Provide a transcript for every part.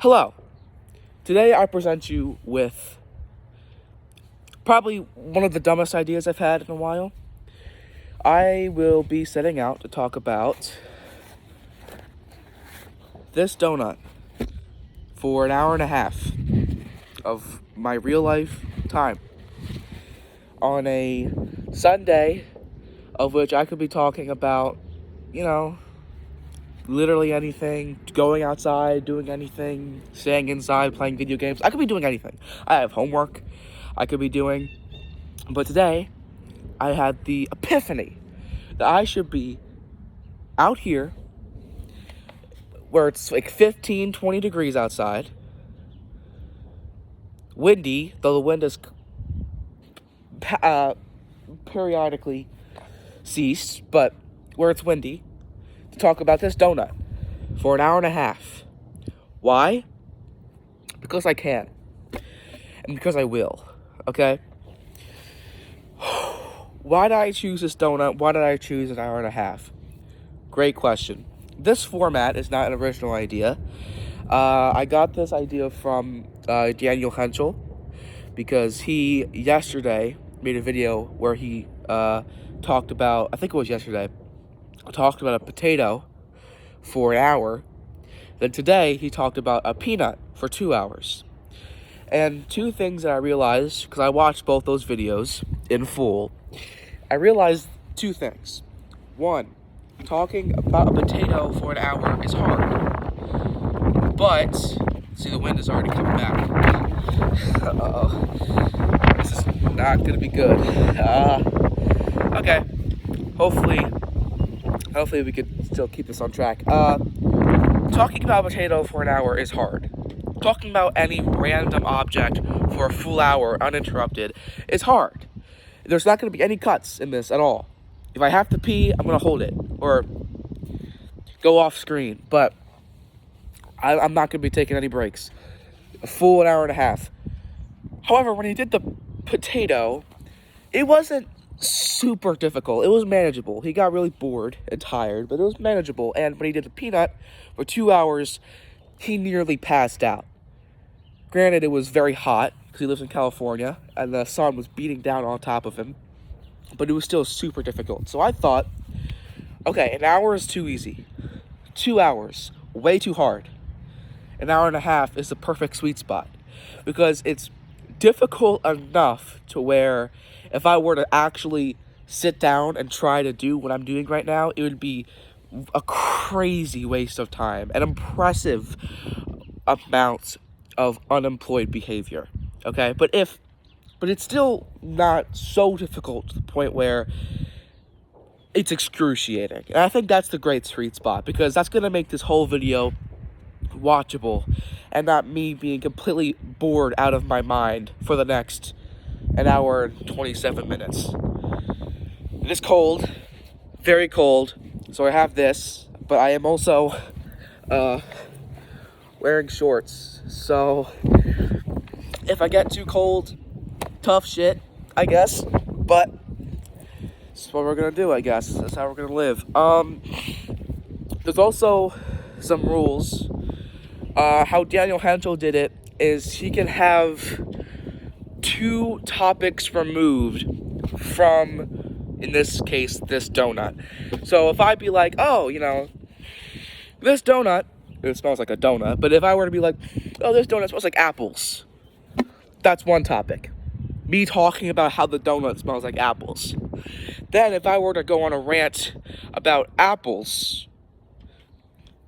Hello. Today I present you with probably one of the dumbest ideas I've had in a while. I will be setting out to talk about this donut for an hour and a half of my real life time on a Sunday, of which I could be talking about, literally anything, going outside, doing anything, staying inside, playing video games. I could be doing anything. I have homework I could be doing. But today, I had the epiphany that I should be out here where it's like 15, 20 degrees outside. Windy, though the wind has periodically ceased, but where it's windy, to talk about this donut for an hour and a half. Why? Because I can. And because I will. Okay? Why did I choose this donut? Why did I choose an hour and a half? Great question. This format is not an original idea. I got this idea from Daniel Henschel because he yesterday made a video where he talked about, I think it was yesterday, talked about a potato for an hour. Then today he talked about a peanut for 2 hours. And two things that I realized, because I watched both those videos in full, I realized two things. One, talking about a potato for an hour is hard. But, see, the wind is already coming back. Uh-oh. This is not going to be good. Okay. Hopefully we could still keep this on track. Talking about a potato for an hour is hard. Talking about any random object for a full hour uninterrupted is hard. There's not going to be any cuts in this at all. If I have to pee, I'm going to hold it or go off screen. But I'm not going to be taking any breaks. A full an hour and a half. However, when he did the potato, it wasn't super difficult. It was manageable. He got really bored and tired, but it was manageable. And when he did the peanut for 2 hours, he nearly passed out. Granted, it was very hot because he lives in California and the sun was beating down on top of him, but it was still super difficult. So I thought, okay, an hour is too easy. 2 hours, way too hard. An hour and a half is the perfect sweet spot because it's difficult enough to where if I were to actually sit down and try to do what I'm doing right now, it would be a crazy waste of time, an impressive amount of unemployed behavior. Okay, but it's still not so difficult to the point where it's excruciating. And I think that's the great sweet spot because that's gonna make this whole video watchable and not me being completely bored out of my mind for the next an hour and 27 minutes. It is cold, very cold, so I have this, but I am also wearing shorts, so if I get too cold, tough shit, I guess, but that's what we're gonna do, I guess. That's how we're gonna live. There's also some rules. How Daniel Henschel did it is he can have 2 topics removed from, in this case, this donut. So if I'd be like, oh, this donut, it smells like a donut, but if I were to be like, oh, this donut smells like apples, that's one topic. Me talking about how the donut smells like apples. Then if I were to go on a rant about apples,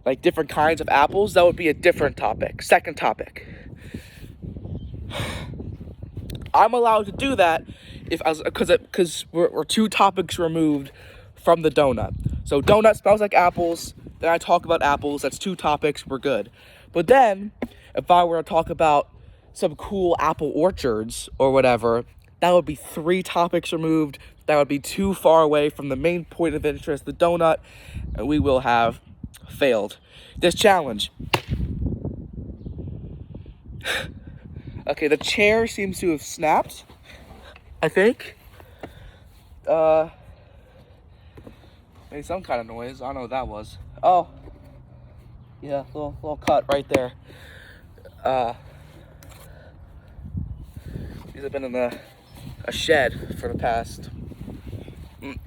like different kinds of apples, that would be a different topic, second topic. I'm allowed to do that because we're 2 topics removed from the donut. So donut smells like apples, then I talk about apples, that's 2 topics, we're good. But then, if I were to talk about some cool apple orchards or whatever, that would be 3 topics removed, that would be too far away from the main point of interest, the donut, and we will have failed this challenge. Okay, the chair seems to have snapped, I think. Made some kind of noise. I don't know what that was. Oh, yeah, little cut right there. These have been in a shed for the past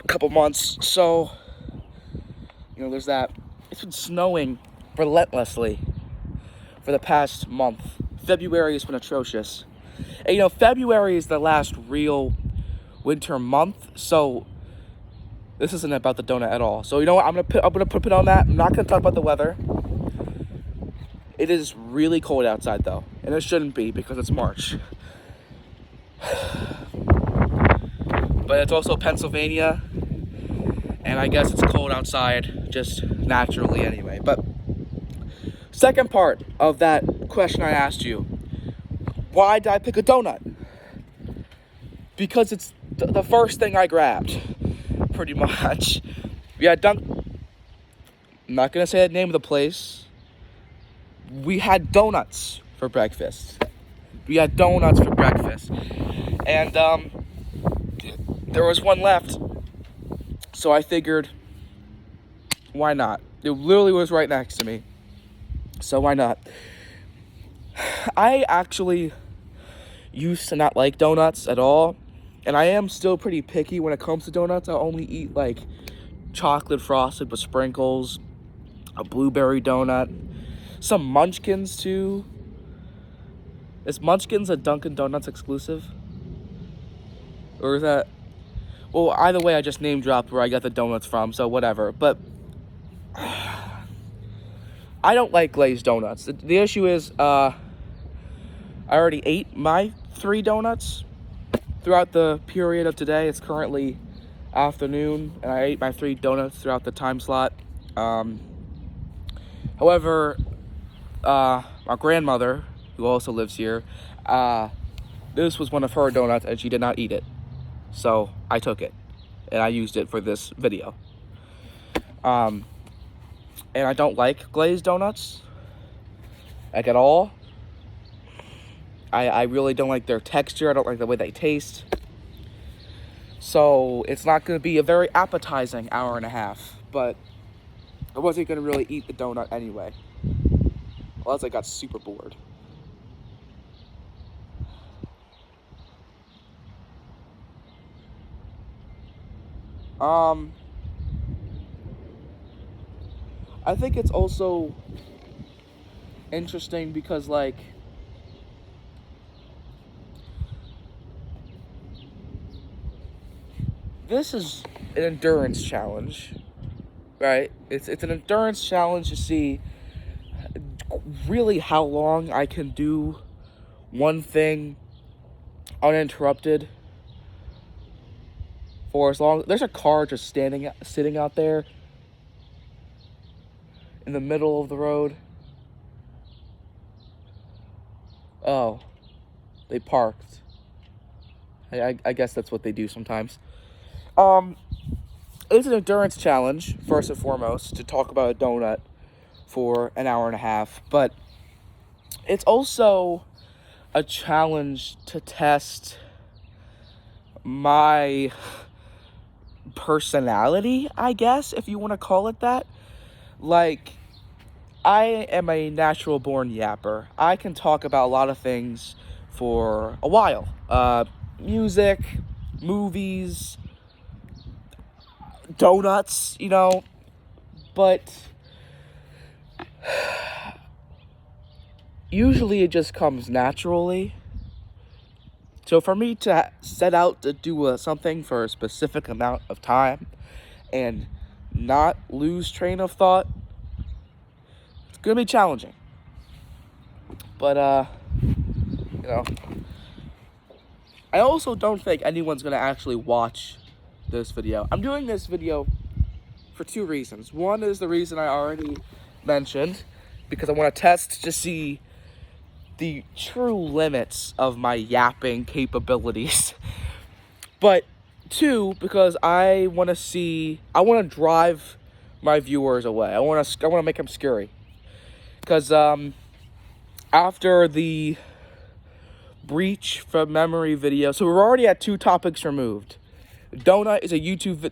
couple months, so there's that. It's been snowing relentlessly for the past month. February has been atrocious, and February is the last real winter month, so this isn't about the donut at all. So I'm gonna put it on that. I'm not gonna talk about the weather. It is really cold outside though, and it shouldn't be because it's March. But it's also Pennsylvania, and I guess it's cold outside just naturally anyway. But second part of that question I asked you, why did I pick a donut? Because it's the first thing I grabbed, pretty much. I'm not gonna say the name of the place. We had donuts for breakfast. And there was one left, so I figured, why not? It literally was right next to me, so why not? I actually used to not like donuts at all, and I am still pretty picky when it comes to donuts. I only eat like chocolate frosted with sprinkles, a blueberry donut, some Munchkins too. Is Munchkins a Dunkin' Donuts exclusive? Or is that... Well, either way, I just name dropped where I got the donuts from, so whatever. But I don't like glazed donuts. The issue is, I already ate my 3 donuts throughout the period of today. It's currently afternoon, and I ate my 3 donuts throughout the time slot. However, my grandmother, who also lives here, this was one of her donuts, and she did not eat it. So I took it, and I used it for this video. And I don't like glazed donuts, like at all. I really don't like their texture. I don't like the way they taste. So it's not going to be a very appetizing hour and a half, but I wasn't going to really eat the donut anyway, unless I got super bored. I think it's also interesting because, like, this is an endurance challenge, right? It's an endurance challenge to see really how long I can do one thing uninterrupted for as long. There's a car just sitting out there in the middle of the road. Oh, they parked. I guess that's what they do sometimes. It's an endurance challenge, first and foremost, to talk about a donut for an hour and a half, but it's also a challenge to test my personality, I guess, if you want to call it that. Like, I am a natural born yapper. I can talk about a lot of things for a while. Music, movies, donuts, but usually it just comes naturally. So for me to set out to do something for a specific amount of time and not lose train of thought, it's gonna be challenging. But I also don't think anyone's gonna actually watch this video. I'm doing this video for 2 reasons. One is the reason I already mentioned, because I want to test to see the true limits of my yapping capabilities. But 2, because I want to drive my viewers away. I want to make them scurry. Because after the breach from memory video, so we're already at 2 topics removed. Donut is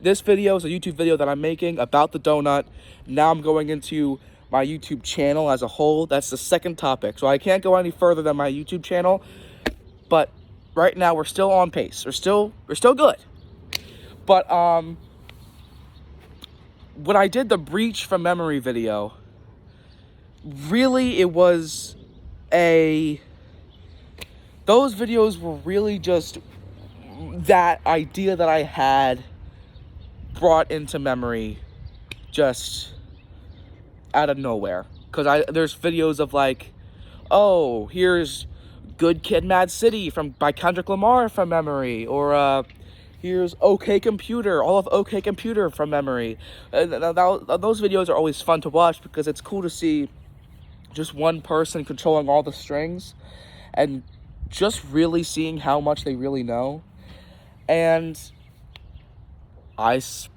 this video is a YouTube video that I'm making about the donut. Now I'm going into my YouTube channel as a whole. That's the second topic. So I can't go any further than my YouTube channel. But right now we're still on pace. We're still good. But when I did the breach from memory video, really those videos were really just that idea that I had brought into memory just out of nowhere. Because there's videos of like, oh, here's Good Kid, Mad City by Kendrick Lamar from memory, or here's OK Computer, all of OK Computer from memory. Those videos are always fun to watch because it's cool to see just one person controlling all the strings and just really seeing how much they really know. And I saw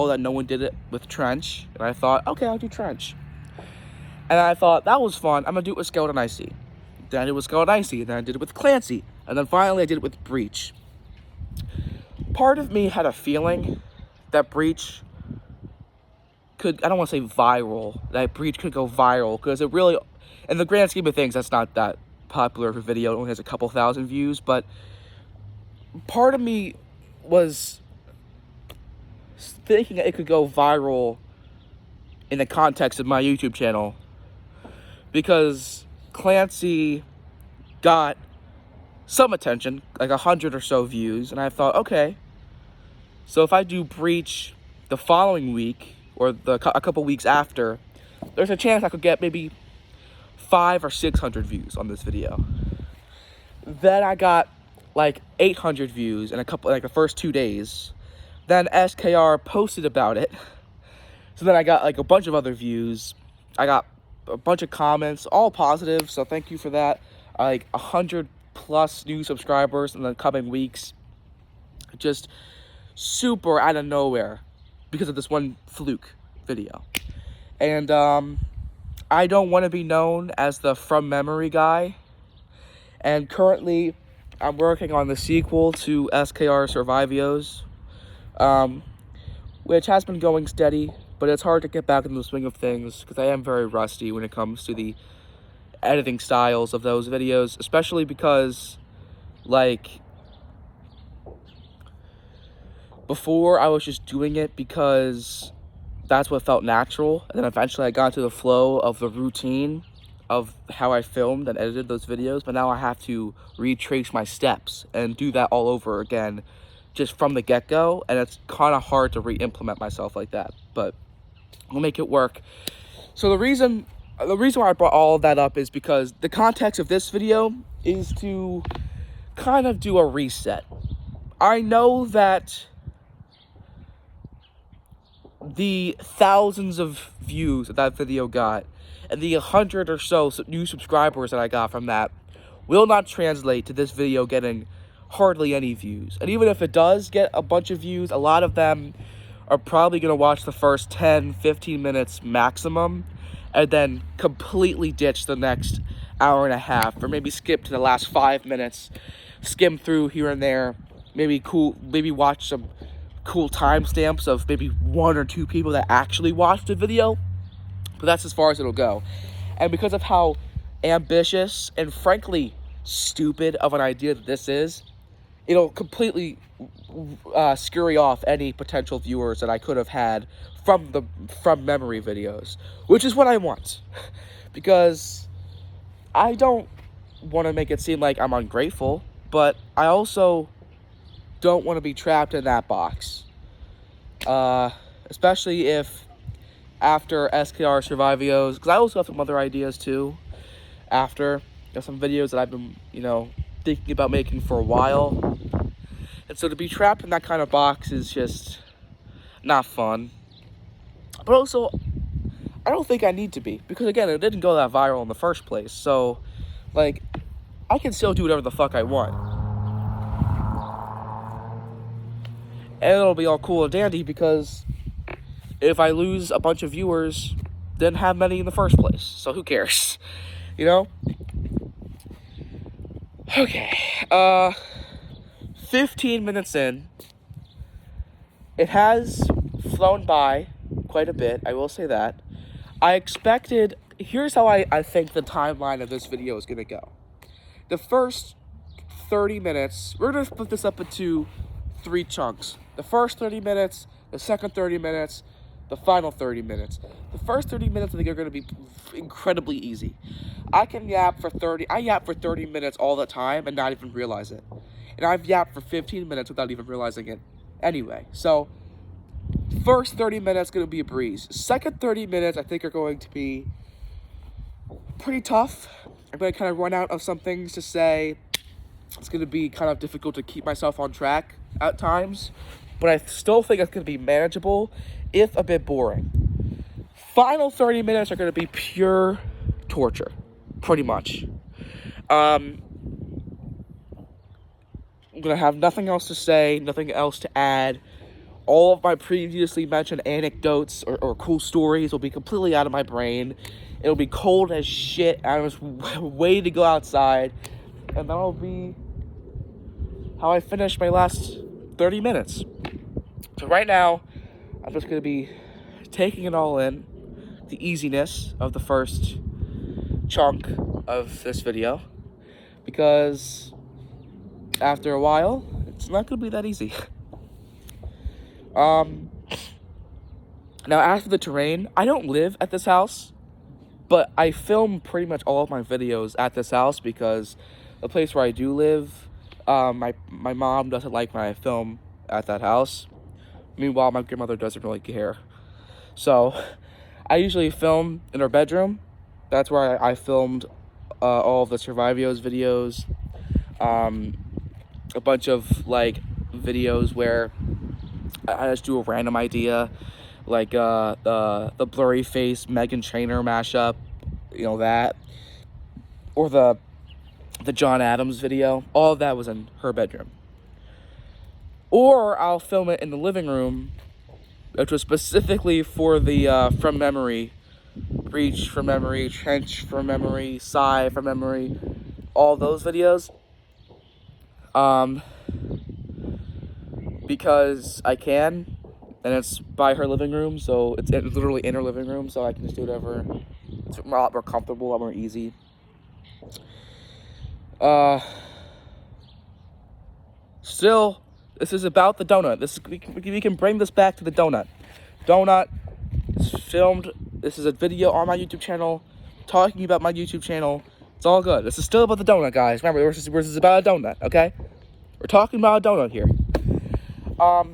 that no one did it with Trench, and I thought, okay, I'll do Trench. And I thought, that was fun, I'm gonna do it with Skeleton Icy. Then I did it with Skeleton Icy, then I did it with Clancy, and then finally I did it with Breach. Part of me had a feeling that Breach could, I don't want to say viral, that Breach could go viral, because it really, in the grand scheme of things, that's not that popular of a video. It only has a couple thousand views, but part of me was thinking that it could go viral in the context of my YouTube channel, because Clancy got some attention, like 100 or so views, and I thought, okay, so if I do Breach the following week, or a couple weeks after, there's a chance I could get maybe 500 or 600 views on this video. Then I got like 800 views in the first 2 days. Then SKR posted about it. So then I got like a bunch of other views. I got a bunch of comments, all positive, so thank you for that. Like 100 plus new subscribers in the coming weeks. Just super out of nowhere because of this one fluke video. And I don't want to be known as the from memory guy. And currently I'm working on the sequel to SKR Survivios, which has been going steady, but it's hard to get back in the swing of things because I am very rusty when it comes to the editing styles of those videos, especially because, like, before I was just doing it because that's what felt natural, and then eventually I got into the flow of the routine of how I filmed and edited those videos, but now I have to retrace my steps and do that all over again just from the get-go, and it's kind of hard to re-implement myself like that, but we'll make it work. So the reason why I brought all of that up is because the context of this video is to kind of do a reset. I know that the thousands of views that video got and the 100 or so new subscribers that I got from that will not translate to this video getting hardly any views. And even if it does get a bunch of views, a lot of them are probably going to watch the first 10-15 minutes maximum and then completely ditch the next hour and a half, or maybe skip to the last 5 minutes, skim through here and there, maybe watch some cool timestamps of maybe 1 or 2 people that actually watched the video, but that's as far as it'll go. And because of how ambitious and frankly stupid of an idea that this is, it'll completely scurry off any potential viewers that I could have had from memory videos, which is what I want, because I don't want to make it seem like I'm ungrateful, but I also don't want to be trapped in that box, especially if after SKR Survivios, because I also have some other ideas too after. There's some videos that I've been, thinking about making for a while, and so to be trapped in that kind of box is just not fun. But also, I don't think I need to be, because again, it didn't go that viral in the first place, so like, I can still do whatever the fuck I want, and it'll be all cool and dandy, because if I lose a bunch of viewers, didn't have many in the first place, so who cares, Okay, 15 minutes in. It has flown by quite a bit, I will say that. Here's how I think the timeline of this video is going to go. The first 30 minutes, we're going to split this up into 3 chunks. The first 30 minutes, the second 30 minutes, the final 30 minutes. The first 30 minutes I think are going to be incredibly easy. I yap for 30 minutes all the time and not even realize it. And I've yapped for 15 minutes without even realizing it anyway. So, first 30 minutes going to be a breeze. Second 30 minutes I think are going to be pretty tough. I'm going to kind of run out of some things to say. It's going to be kind of difficult to keep myself on track at times, but I still think it's going to be manageable, if a bit boring. Final 30 minutes are going to be pure torture, pretty much. I'm going to have nothing else to say, nothing else to add. All of my previously mentioned anecdotes or cool stories will be completely out of my brain. It'll be cold as shit, and I'm just waiting to go outside, and that'll be how I finish my last 30 minutes. So right now, I'm just going to be taking it all in, the easiness of the first chunk of this video, because after a while, it's not going to be that easy. Now, as for the terrain, I don't live at this house, but I film pretty much all of my videos at this house because the place where I do live, my mom doesn't like when I film at that house. Meanwhile, my grandmother doesn't really care. So, I usually film in her bedroom. That's where I filmed all of the Survivios videos. A bunch of, like, videos where I just do a random idea, like the blurry face Meghan Trainor mashup, you know, that, or the John Adams video. All of that was in her bedroom. Or I'll film it in the living room, which was specifically for the From Memory, Reach from Memory, Trench from Memory, Sigh from Memory, all those videos. Because I can, and it's by her living room, so it's literally in her living room, so I can just do whatever. It's a lot more comfortable, a lot more easy. Still, this is about the donut. We can bring this back to the donut. Donut is filmed. This is a video on my YouTube channel, talking about my YouTube channel. It's all good. This is still about the donut, guys. Remember, this is about a donut, okay? We're talking about a donut here. Oh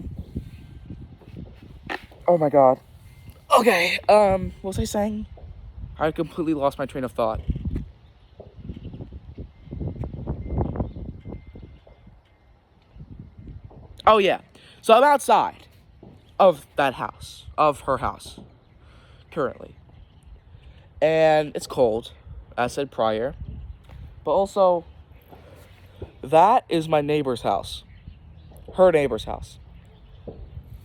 my god. Okay, what was I saying? I completely lost my train of thought. Oh yeah, so I'm outside of that house, of her house, currently. And it's cold, as said prior. But also, that is my neighbor's house. Her neighbor's house.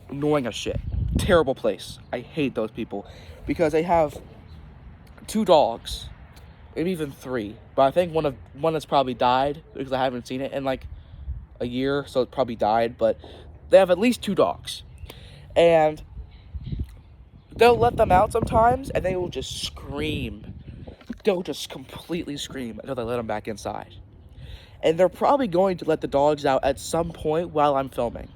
Annoying as shit. Terrible place. I hate those people. Because they have 2 dogs. Maybe even 3. But I think one has probably died. Because I haven't seen it in like a year. So it probably died. But they have at least 2 dogs. And they'll let them out sometimes. And they will just scream. They'll just completely scream until they let them back inside. And they're probably going to let the dogs out at some point while I'm filming.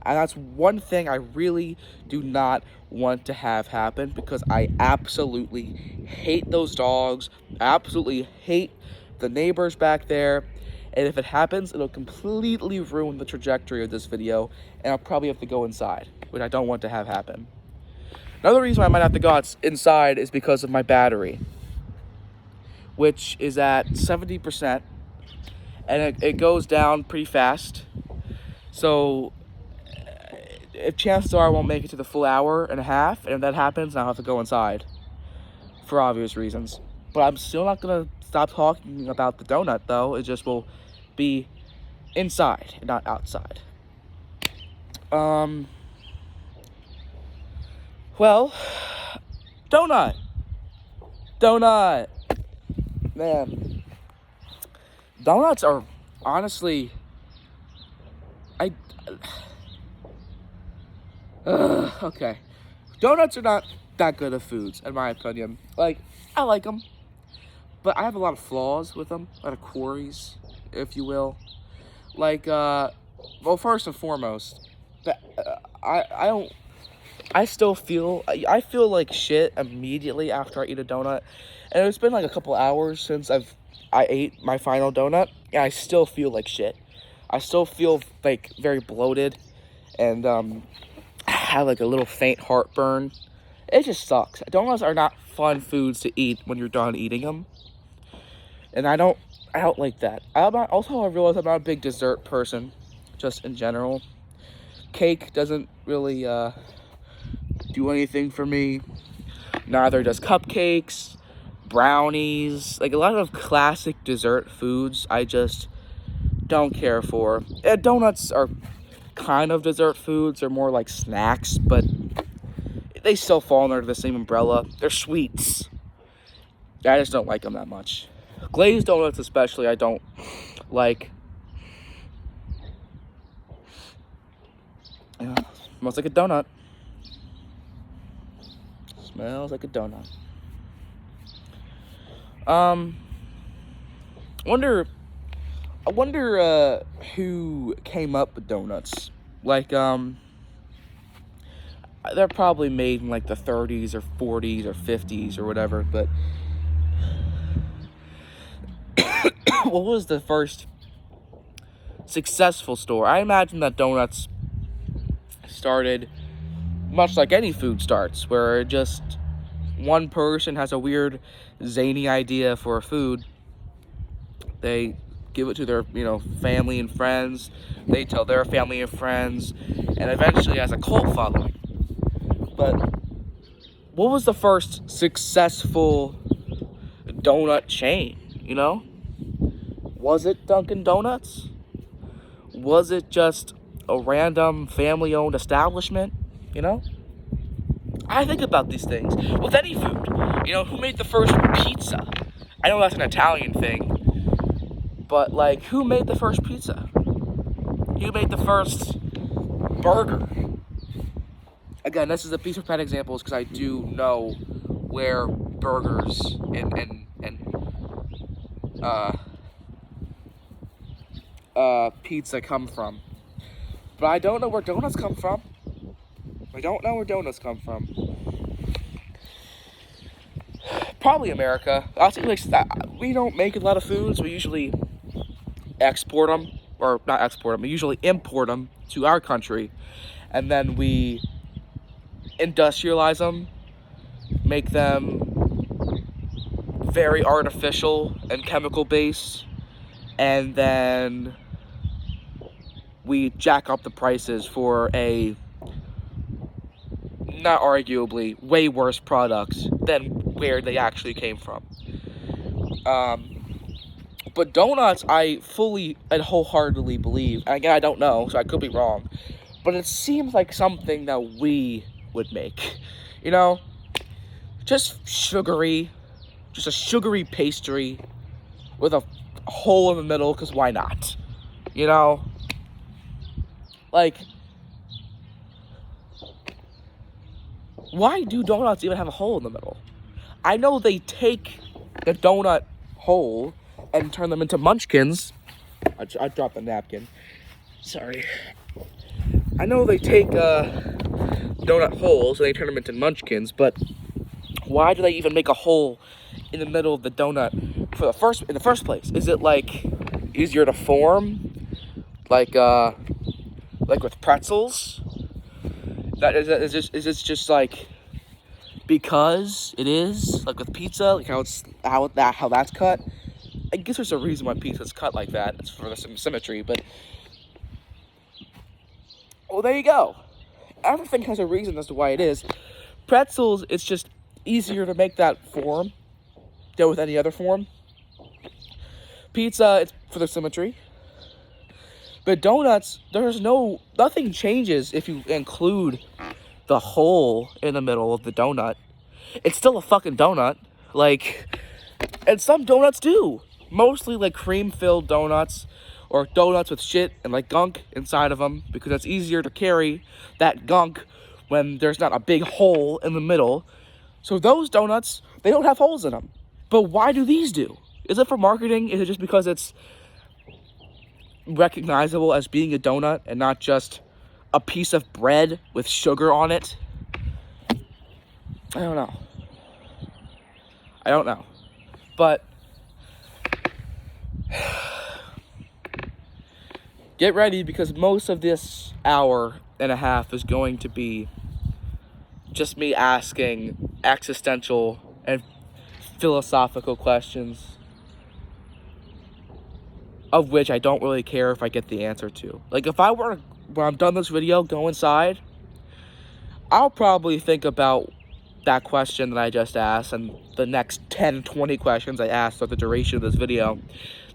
And that's one thing I really do not want to have happen, because I absolutely hate those dogs. I absolutely hate the neighbors back there. And if it happens, it'll completely ruin the trajectory of this video. And I'll probably have to go inside, which I don't want to have happen. Another reason why I might have to go inside is because of my battery, which is at 70%. And it goes down pretty fast. So if chances are I won't make it to the full hour and a half, and if that happens, I'll have to go inside for obvious reasons. But I'm still not going to stop talking about the donut, though. It just will be inside and not outside. Well, donut. Man. Donuts are honestly, okay. Donuts are not that good of foods, in my opinion. Like, I like them, but I have a lot of flaws with them, a lot of quarries, if you will. Like, well, first and foremost, I still feel, I feel like shit immediately after I eat a donut. And it's been like a couple hours since I ate my final donut, and I still feel like shit. I still feel like very bloated, and have like a little faint heartburn. It just sucks. Donuts are not fun foods to eat when you're done eating them, and I don't like that. I realize I'm not a big dessert person, just in general. Cake doesn't really do anything for me. Neither does cupcakes, brownies, like a lot of classic dessert foods I just don't care for. Donuts are kind of dessert foods. They're more like snacks, but they still fall under the same umbrella. They're sweets. I just don't like them that much. Glazed donuts especially, I don't like. Smells like a donut. Smells like a donut. I wonder who came up with donuts. Like, they're probably made in like the 30s or 40s or 50s or whatever, but what was the first successful store? I imagine that donuts started much like any food starts, where just one person has a weird, zany idea for a food. They give it to their, family and friends. They tell their family and friends, and eventually has a cult following. But what was the first successful donut chain, Was it Dunkin' Donuts? Was it just a random family-owned establishment, I think about these things with any food. Who made the first pizza? I know that's an Italian thing, but, like, who made the first pizza? Who made the first burger? Again, this is a piece of pet examples because I do know where burgers and pizza come from. But I don't know where donuts come from. Probably America. I'll say, like, we don't make a lot of foods. We usually export them, or not export them. We usually import them to our country, and then we industrialize them, make them very artificial and chemical based, and then we jack up the prices for a, not arguably, way worse products than where they actually came from. But donuts, I fully and wholeheartedly believe, and again, I don't know, so I could be wrong, but it seems like something that we would make, just a sugary pastry with a hole in the middle, because why not, like, why do donuts even have a hole in the middle? I know they take the donut hole and turn them into munchkins. I dropped the napkin. Sorry. I know they take donut holes and they turn them into munchkins, but why do they even make a hole in the middle of the donut in the first place? Is it, like, easier to form? Like with pretzels? Is this just like because it is, like with pizza, like how that's cut? I guess there's a reason why pizza's cut like that. It's for some symmetry, but well, there you go. Everything has a reason as to why it is. Pretzels, it's just easier to make that form than with any other form. Pizza, it's for the symmetry. But donuts, nothing changes if you include the hole in the middle of the donut. It's still a fucking donut. Like, and some donuts do. Mostly, like, cream-filled donuts, or donuts with shit and, like, gunk inside of them, because it's easier to carry that gunk when there's not a big hole in the middle. So those donuts, they don't have holes in them. But why do these do? Is it for marketing? Is it just because it's recognizable as being a donut and not just a piece of bread with sugar on it? I don't know. But get ready, because most of this hour and a half is going to be just me asking existential and philosophical questions, of which I don't really care if I get the answer to. Like, if I were, when I'm done this video, go inside, I'll probably think about that question that I just asked and the next 10, 20 questions I asked throughout the duration of this video.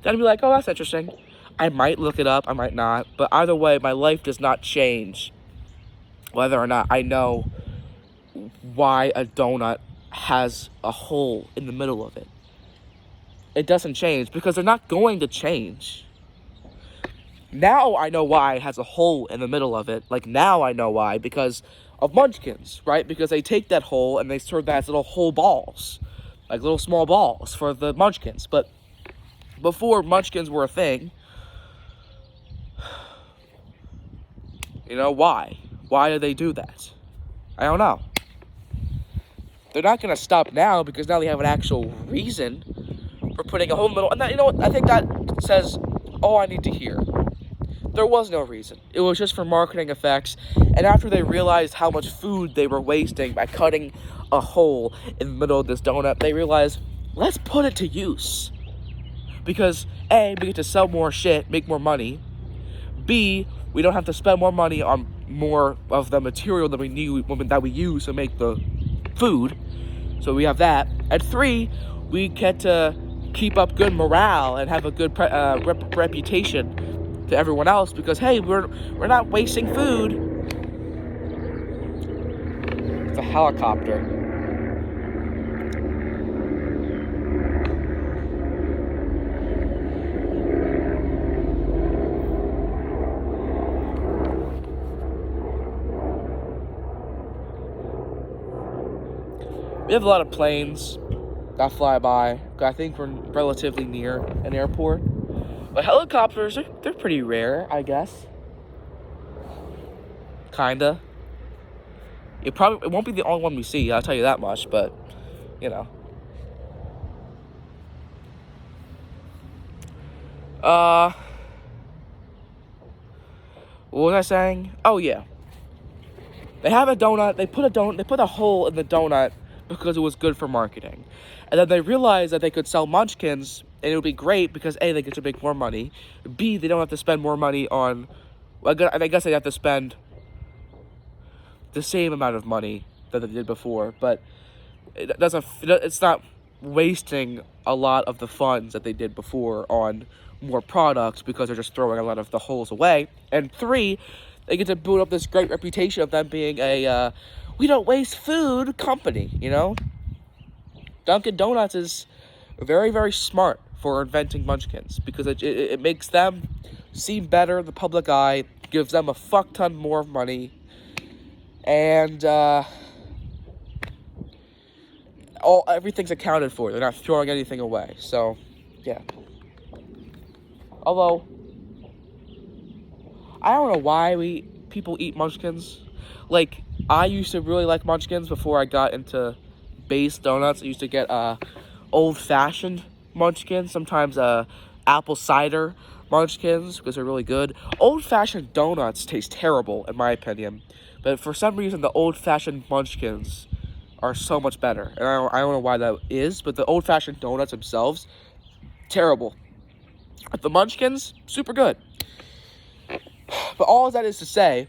Then I'd be like, oh, that's interesting. I might look it up, I might not. But either way, my life does not change whether or not I know why a donut has a hole in the middle of it. It doesn't change, because they're not going to change. Now I know why it has a hole in the middle of it. Like, now I know why, because of Munchkins, right? Because they take that hole and they serve that as little hole balls, like little small balls for the Munchkins. But before Munchkins were a thing, you know, why? Why do they do that? I don't know. They're not going to stop now, because now they have an actual reason for putting a hole in the middle. And that, you know what? I think that says all I need to hear. There was no reason. It was just for marketing effects. And after they realized how much food they were wasting by cutting a hole in the middle of this donut, they realized, let's put it to use. Because A, we get to sell more shit, make more money. B, we don't have to spend more money on more of the material that we use to make the food. So we have that. And 3, we get to keep up good morale and have a good reputation to everyone else, because hey, we're not wasting food. It's a helicopter. We have a lot of planes that fly by. I think we're relatively near an airport. But helicopters, they're pretty rare, I guess. Kinda. It won't be the only one we see, I'll tell you that much, but, you know. What was I saying? Oh, yeah. They have a donut, they put a hole in the donut because it was good for marketing. And then they realized that they could sell Munchkins, and it would be great because A, they get to make more money. B, they don't have to spend more money on, I guess they have to spend the same amount of money that they did before, but it's not wasting a lot of the funds that they did before on more products, because they're just throwing a lot of the holes away. And 3, they get to build up this great reputation of them being a we don't waste food company, you know? Dunkin' Donuts is very, very smart for inventing Munchkins, because it makes them seem better in the public eye, gives them a fuck ton more money, and everything's accounted for. They're not throwing anything away. So, yeah. Although, I don't know why people eat Munchkins. Like, I used to really like Munchkins before I got into base donuts. I used to get old-fashioned Munchkins, sometimes apple cider Munchkins, because they're really good. Old-fashioned donuts taste terrible, in my opinion. But for some reason, the old-fashioned Munchkins are so much better. And I don't know why that is, but the old-fashioned donuts themselves, terrible. But the Munchkins, super good. But all of that is to say,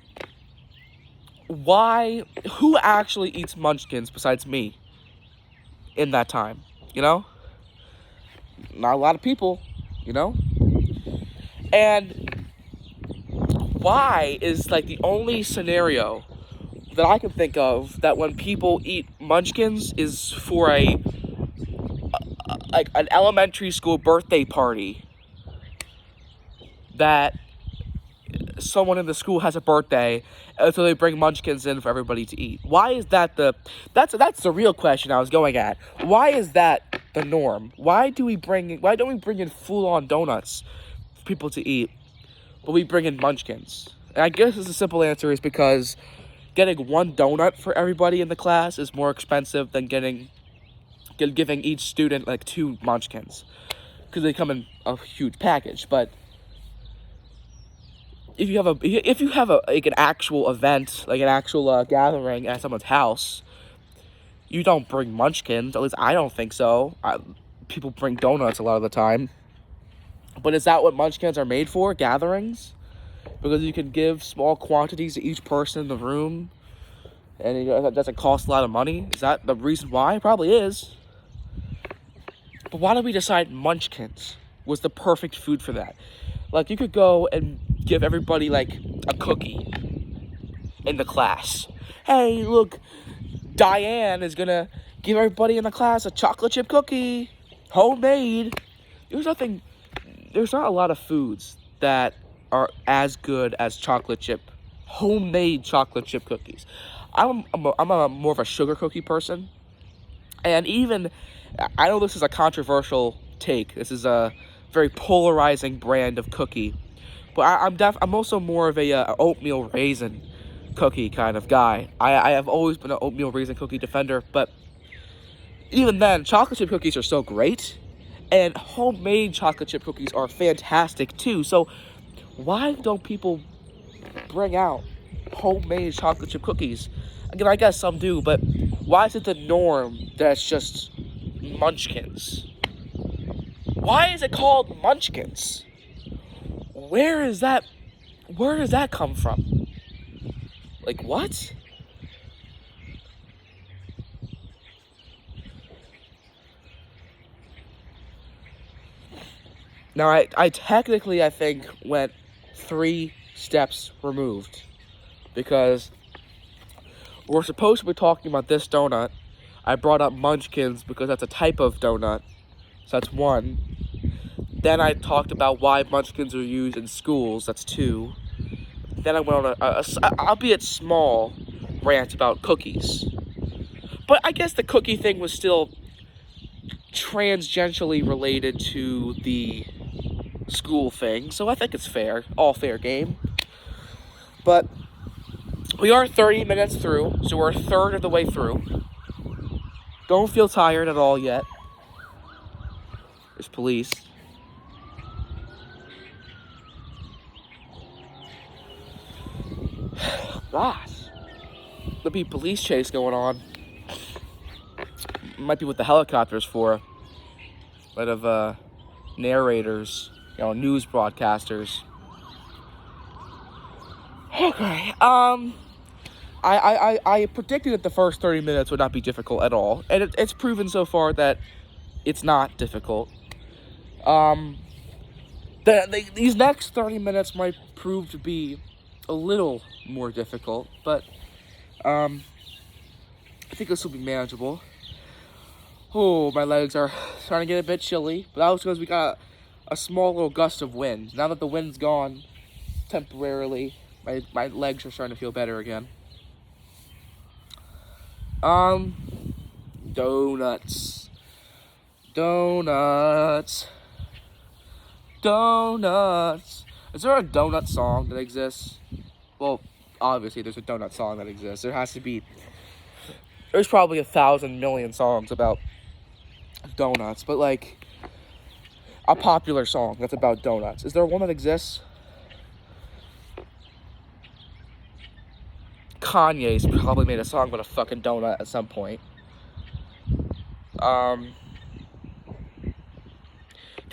who actually eats Munchkins besides me in that time, you know? Not a lot of people, you know? And why is, like, the only scenario that I can think of that when people eat Munchkins is for like an elementary school birthday party that someone in the school has a birthday, and so they bring munchkins in for everybody to eat. Why is that that's the real question I was going at. Why is that the norm? Why don't we bring in full-on donuts for people to eat, but we bring in munchkins? And I guess the simple answer is because getting one donut for everybody in the class is more expensive than giving each student like 2 munchkins, because they come in a huge package. But if you have like an actual event, like an actual gathering at someone's house, you don't bring munchkins. At least I don't think so. People bring donuts a lot of the time. But is that what munchkins are made for? Gatherings? Because you can give small quantities to each person in the room, and that doesn't cost a lot of money. Is that the reason why? It probably is. But why did we decide munchkins was the perfect food for that? Like, you could go and give everybody like a cookie in the class. Hey, look, Diane is gonna give everybody in the class a chocolate chip cookie, homemade. There's not a lot of foods that are as good as homemade chocolate chip cookies. I'm more of a sugar cookie person, and even, I know this is a controversial take. This is a very polarizing brand of cookie, but I'm also more of a oatmeal raisin cookie kind of guy. I have always been an oatmeal raisin cookie defender, but even then, chocolate chip cookies are so great, and homemade chocolate chip cookies are fantastic too. So why don't people bring out homemade chocolate chip cookies? Again, I guess some do, but why is it the norm that it's just munchkins? Why is it called munchkins? Where does that come from? Like, what? Now, I technically, I think, went 3 steps removed, because we're supposed to be talking about this donut. I brought up munchkins because that's a type of donut, so that's 1. Then I talked about why munchkins are used in schools, that's 2. Then I went on a albeit small, rant about cookies. But I guess the cookie thing was still tangentially related to the school thing, so I think it's fair, all fair game. But we are 30 minutes through, so we're a third of the way through. Don't feel tired at all yet. There's police. Gosh, there'll be a police chase going on. Might be what the helicopter's for. Lot of narrators, news broadcasters. Okay, I predicted that the first 30 minutes would not be difficult at all, and it's proven so far that it's not difficult. These next 30 minutes might prove to be a little more difficult, but I think this will be manageable. Oh, my legs are starting to get a bit chilly, but that was because we got a small little gust of wind. Now that the wind's gone temporarily, my legs are starting to feel better again. Donuts. Is there a donut song that exists? Well, obviously there's a donut song that exists. There's probably 1,000 million songs about donuts, but like a popular song that's about donuts. Is there one that exists? Kanye's probably made a song about a fucking donut at some point. The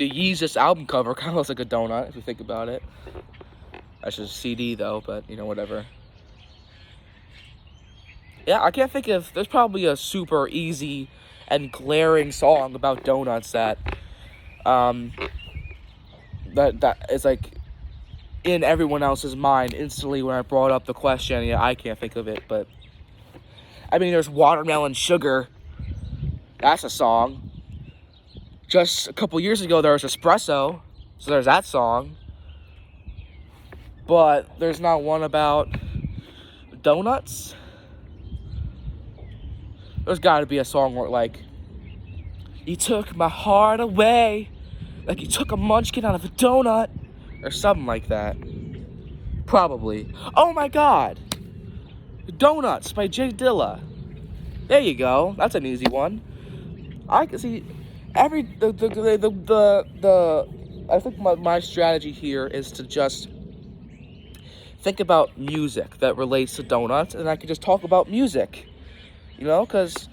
Yeezus album cover kind of looks like a donut, if you think about it. That's just a CD, though, but, whatever. Yeah, I can't think of... There's probably a super easy and glaring song about donuts that is, like, in everyone else's mind instantly when I brought up the question. Yeah, I can't think of it, but... I mean, there's Watermelon Sugar. That's a song. Just a couple years ago, there was Espresso, so there's that song. But there's not one about donuts. There's got to be a song where like, you took my heart away, like you took a munchkin out of a donut, or something like that. Probably. Oh my God, Donuts by Jay Dilla. There you go. That's an easy one. I can see I think my strategy here is to just think about music that relates to donuts, and I can just talk about music, because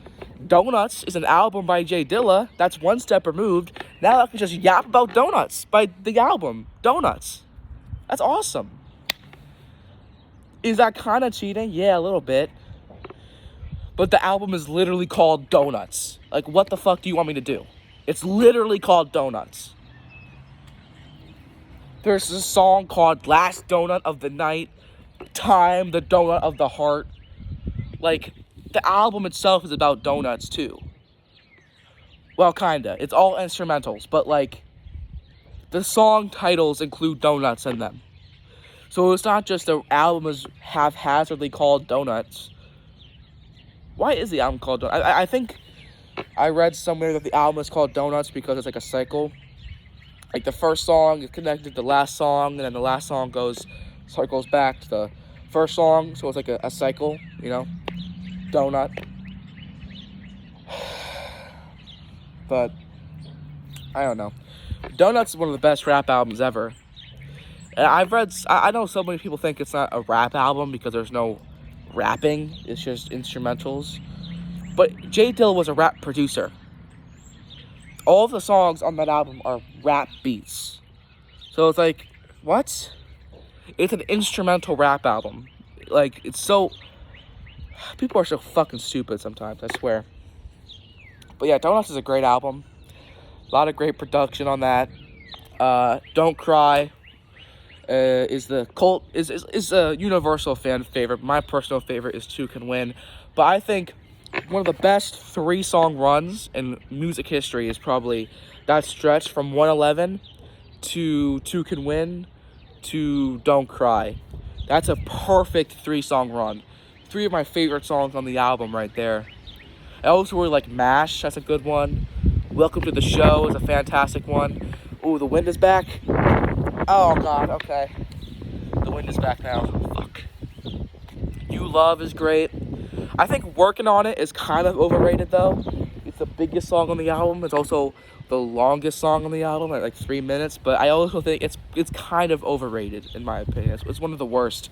Donuts is an album by Jay Dilla. That's one step removed. Now I can just yap about Donuts by the album Donuts. That's awesome. Is that kind of cheating? Yeah, a little bit. But the album is literally called Donuts. Like, what the fuck do you want me to do? It's literally called Donuts. There's a song called Last Donut of the Night, Time, the Donut of the Heart. Like, the album itself is about donuts, too. Well, kinda. It's all instrumentals, but, like, the song titles include donuts in them. So it's not just the album is haphazardly called Donuts. Why is the album called Donuts? I think I read somewhere that the album is called Donuts because it's like a cycle. Like the first song is connected to the last song, and then the last song circles back to the first song. So it's like a cycle, Donut. But I don't know. Donuts is one of the best rap albums ever. And I know so many people think it's not a rap album because there's no rapping, it's just instrumentals. But Jay Dilla was a rap producer. All of the songs on that album are rap beats. So it's like, what? It's an instrumental rap album. Like, people are so fucking stupid sometimes, I swear. But yeah, Donuts is a great album. A lot of great production on that. Don't Cry is a universal fan favorite. My personal favorite is Two Can Win. But I think one of the best 3-song runs in music history is probably that stretch from 111 to Two Can Win to Don't Cry. That's a perfect 3-song run. 3 of my favorite songs on the album right there. I also really like MASH. That's a good one. Welcome to the Show is a fantastic one. Ooh, The Wind is Back. Oh, God, okay. The Wind is back now. Fuck. You Love is great. I think Working on It is kind of overrated, though. It's the biggest song on the album. It's also the longest song on the album at like 3 minutes. But I also think it's kind of overrated, in my opinion. It's one of the worst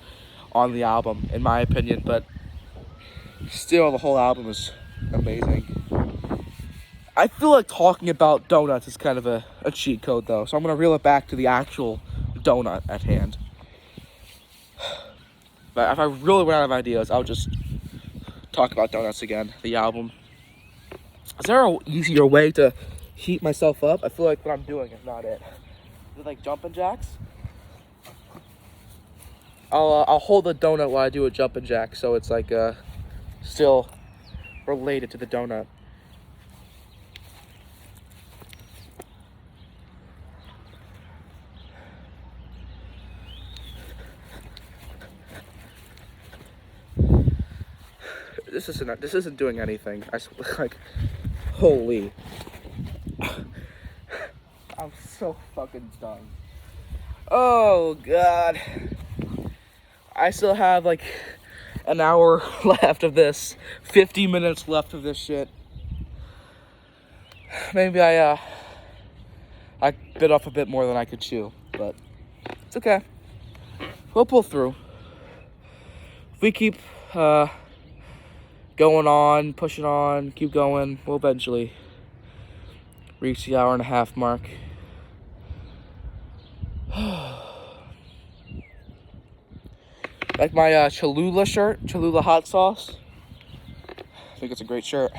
on the album, in my opinion. But still, the whole album is amazing. I feel like talking about donuts is kind of a cheat code, though. So I'm going to reel it back to the actual donut at hand. But if I really run out of ideas, I'll just talk about Donuts again, the album. Is there an easier way to heat myself up? I feel like what I'm doing is not it. Is it like jumping jacks? I'll hold the donut while I do a jumping jack, so it's like still related to the donut. This isn't doing anything. Holy. I'm so fucking done. Oh, God. I still have like an hour left of this. 50 minutes left of this shit. Maybe I bit off a bit more than I could chew, but it's okay. We'll pull through. If we keep going on, pushing on, keep going, we'll eventually reach the 1.5 hour mark. Like my Cholula shirt, Cholula hot sauce. I think it's a great shirt.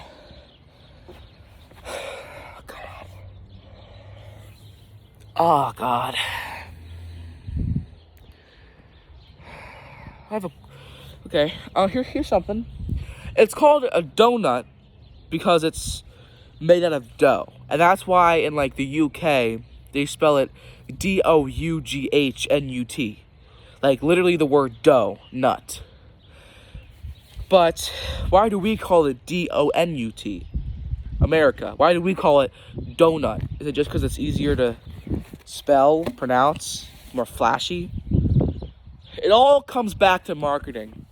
Oh, God. Okay, here's something. It's called a donut because it's made out of dough. And that's why in like the UK, they spell it DOUGHNUT. Like, literally the word dough, nut. But why do we call it D-O-N-U-T? America. Why do we call it donut? Is it just because it's easier to spell, pronounce, more flashy? It all comes back to marketing,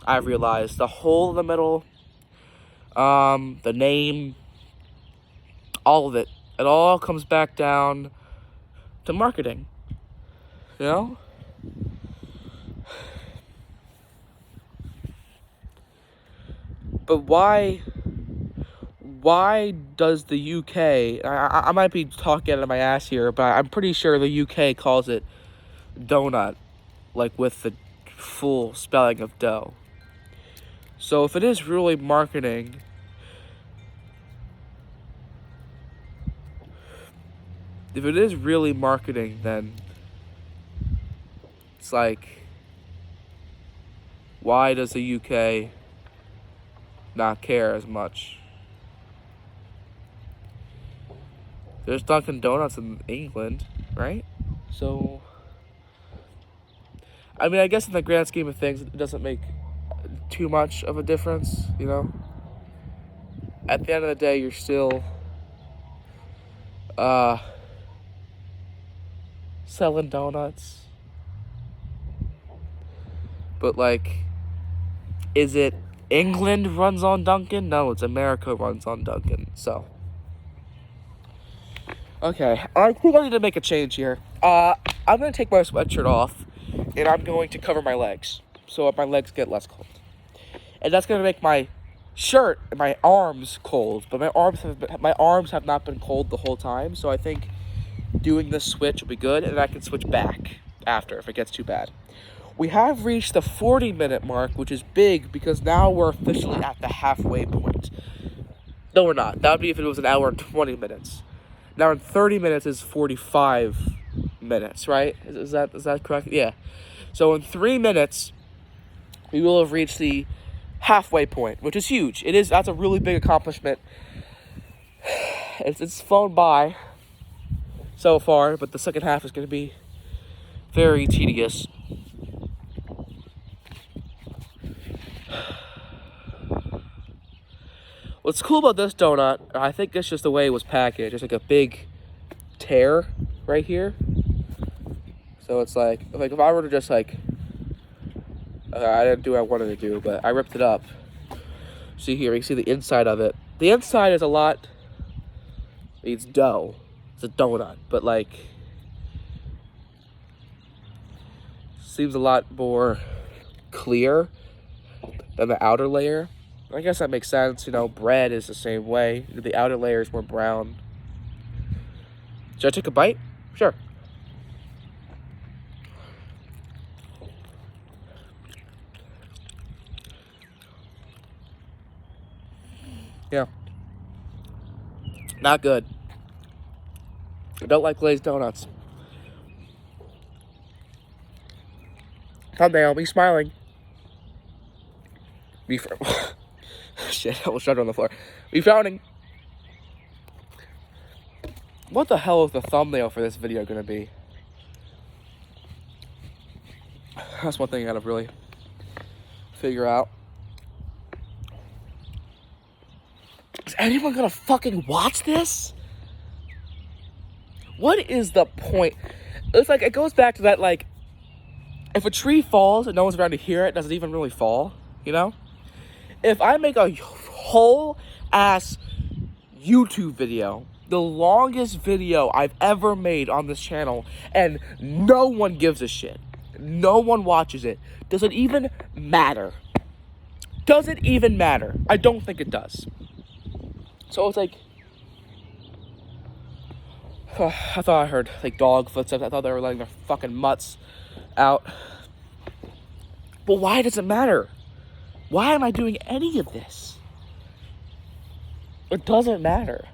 I've realized. The hole in the middle, the name, all of it. It all comes back down to marketing. You know? But why does the UK, I might be talking out of my ass here, but I'm pretty sure the UK calls it donut, like with the full spelling of dough. So if it is really marketing, then it's like, why does the UK not care as much? There's Dunkin' Donuts in England, right? So, I mean, I guess in the grand scheme of things, it doesn't make too much of a difference, you know? At the end of the day, you're still selling donuts. But, like, is it England runs on Dunkin'? No, it's America runs on Dunkin', so. Okay, I think I need to make a change here. I'm going to take my sweatshirt off, and I'm going to cover my legs, so my legs get less cold. And that's going to make my shirt and my arms cold, but my arms have not been cold the whole time, so I think doing this switch will be good, and I can switch back after if it gets too bad. We have reached the 40-minute mark, which is big because now we're officially at the halfway point. No, we're not. That would be if it was an hour and 20 minutes. Now in 30 minutes is 45 minutes, right? Is that correct? Yeah. So in 3 minutes, we will have reached the halfway point, which is huge. That's a really big accomplishment. It's flown by so far, but the second half is going to be very tedious. What's cool about this donut, I think it's just the way it was packaged. There's like a big tear right here. So it's like if I were to just like, I didn't do what I wanted to do, but I ripped it up. See here, you can see the inside of it. The inside is it's dough. It's a donut, but like, seems a lot more clear than the outer layer. I guess that makes sense, you know, bread is the same way. The outer layer is more brown. Should I take a bite? Sure. Yeah. Not good. I don't like glazed donuts. Thumbnail, me smiling. Shit, I almost dropped on the floor. Me frowning. What the hell is the thumbnail for this video gonna be? That's one thing I gotta really figure out. Is anyone gonna fucking watch this? What is the point? It's like, it goes back to that, like, if a tree falls and no one's around to hear it, does it even really fall? You know? If I make a whole ass YouTube video, the longest video I've ever made on this channel, and no one gives a shit, no one watches it, does it even matter? Does it even matter? I don't think it does. So it's like, I thought I heard like dog footsteps. I thought they were letting their fucking mutts out. But why does it matter? Why am I doing any of this? It doesn't matter.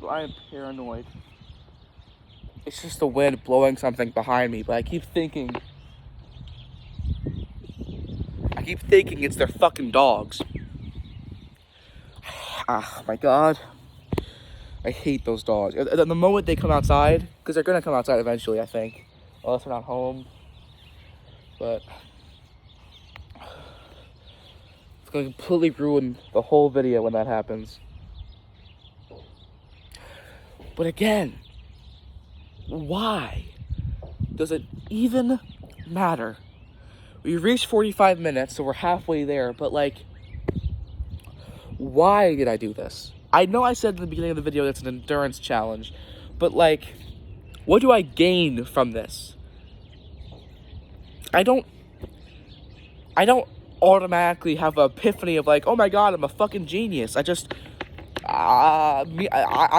I am paranoid. It's just the wind blowing something behind me, but I keep thinking it's their fucking dogs. Oh my god. I hate those dogs. The moment they come outside, because they're gonna come outside eventually, I think, unless they're not home. But it's gonna completely ruin the whole video when that happens. But again, why does it even matter? We reached 45 minutes, so we're halfway there, but like, why did I do this? I know I said in the beginning of the video that's an endurance challenge, but like, what do I gain from this? I don't automatically have an epiphany of like, oh my god, I'm a fucking genius. I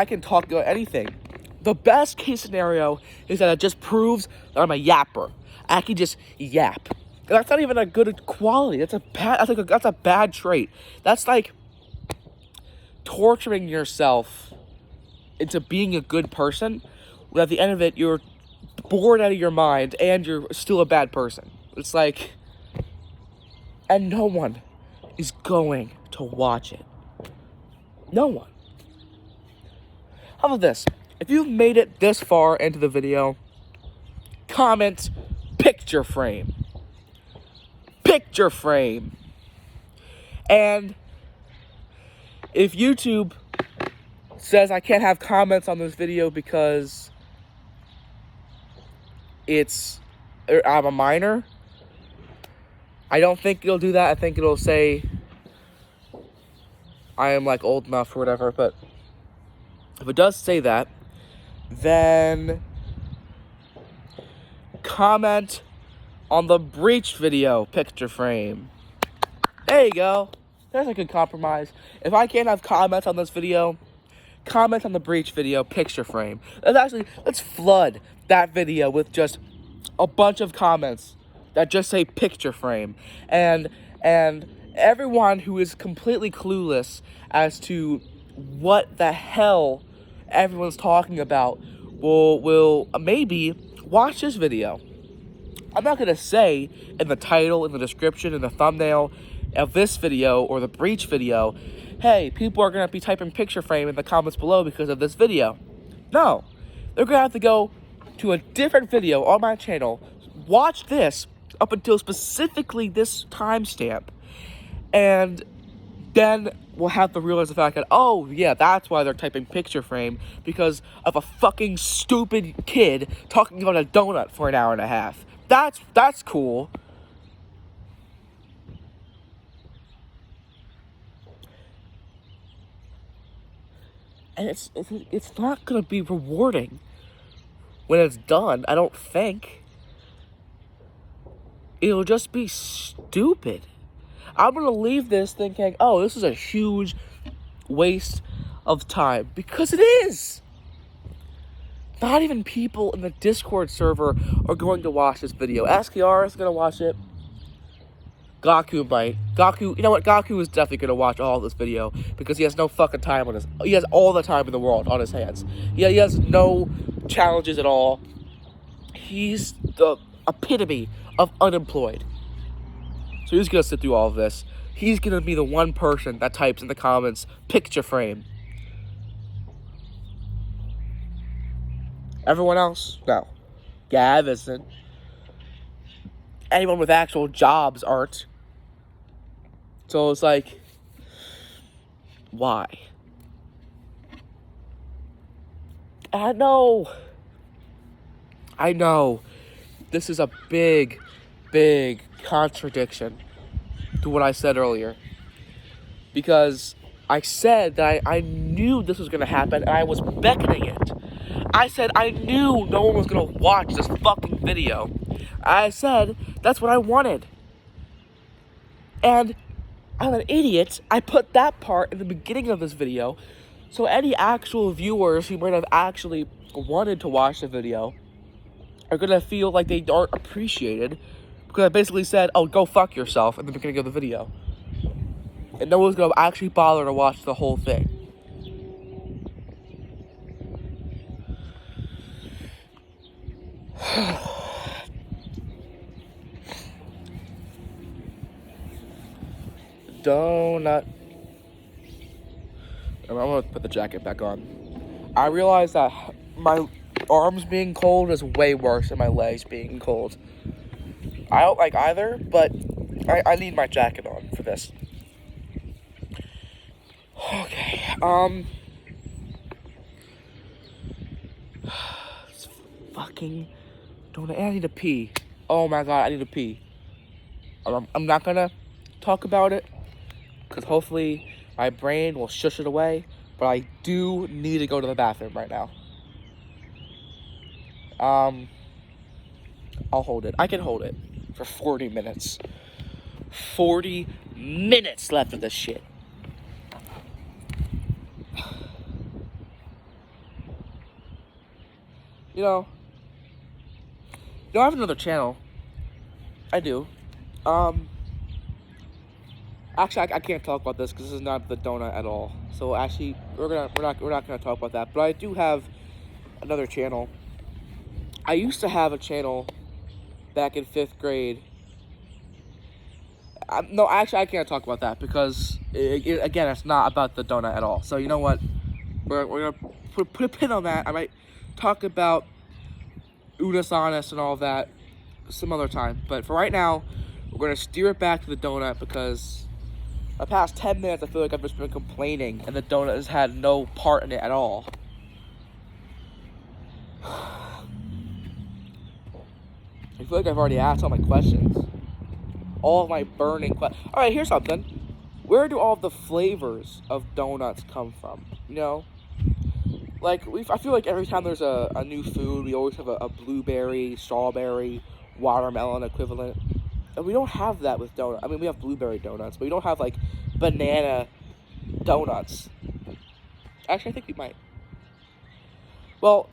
can talk about anything. The best case scenario is that it just proves that I'm a yapper. I can just yap. And that's not even a good quality. That's a bad trait. That's like torturing yourself into being a good person, when at the end of it, you're bored out of your mind and you're still a bad person. It's like, and no one is going to watch it. No one. How about this? If you've made it this far into the video, comment picture frame. Picture frame. And if YouTube says I can't have comments on this video because I'm a minor, I don't think it'll do that. I think it'll say I am like old enough or whatever. But if it does say that, then comment on the breach video picture frame. There you go. There's a good compromise. If I can't have comments on this video, comment on the breach video picture frame. Let's flood that video with just a bunch of comments that just say picture frame. And everyone who is completely clueless as to what the hell everyone's talking about will maybe watch this video. I'm not gonna say in the title, in the description, in the thumbnail of this video or the breach video, hey, people are gonna be typing picture frame in the comments below because of this video. No, they're gonna have to go to a different video on my channel, watch this up until specifically this timestamp, and then we'll have to realize the fact that, oh yeah, that's why they're typing picture frame, because of a fucking stupid kid talking about a donut for an hour and a half. That's cool. And it's not gonna be rewarding when it's done, I don't think. It'll just be stupid. I'm gonna leave this thinking, oh, this is a huge waste of time, because it is. Not even people in the Discord server are going to watch this video. SKR is gonna watch it. Gaku might. You know what? Gaku is definitely gonna watch all of this video because he has no fucking time on he has all the time in the world on his hands. He has no challenges at all. He's the epitome of unemployed. So he's gonna sit through all of this. He's gonna be the one person that types in the comments, picture frame. Everyone else, no. Gav isn't. Anyone with actual jobs aren't. So it's like, why? I know. This is a big contradiction to what I said earlier. Because I said that I knew this was going to happen, and I was beckoning it. I said I knew no one was going to watch this fucking video. I said that's what I wanted. And I'm an idiot. I put that part in the beginning of this video, so any actual viewers who might have actually wanted to watch the video are going to feel like they aren't appreciated, because I basically said, oh, go fuck yourself in the beginning of the video. And no one's going to actually bother to watch the whole thing. Donut. I'm going to put the jacket back on. I realize that my arms being cold is way worse than my legs being cold. I don't like either, but I need my jacket on for this. Okay, it's fucking donut. I need to pee. Oh my god, I need to pee. I'm not gonna talk about it, because hopefully my brain will shush it away, but I do need to go to the bathroom right now. I'll hold it. I can hold it for 40 minutes. 40 minutes left of this shit. You know, I have another channel. I do. Actually, I can't talk about this because this is not the donut at all. So actually, we're not gonna talk about that. But I do have another channel. I used to have a channel back in 5th grade. No, actually, I can't talk about that because again, it's not about the donut at all. So you know what? We're gonna put a pin on that. I might talk about Unis Honest and all that some other time. But for right now, we're gonna steer it back to the donut because the past 10 minutes I feel like I've just been complaining and the donut has had no part in it at all. I feel like I've already asked all my questions. All of my burning questions. Alright, here's something. Where do all the flavors of donuts come from? You know? Like, I feel like every time there's a new food, we always have a blueberry, strawberry, watermelon equivalent. And we don't have that with donuts. I mean, we have blueberry donuts, but we don't have, like, banana donuts. Actually, I think we might. Well,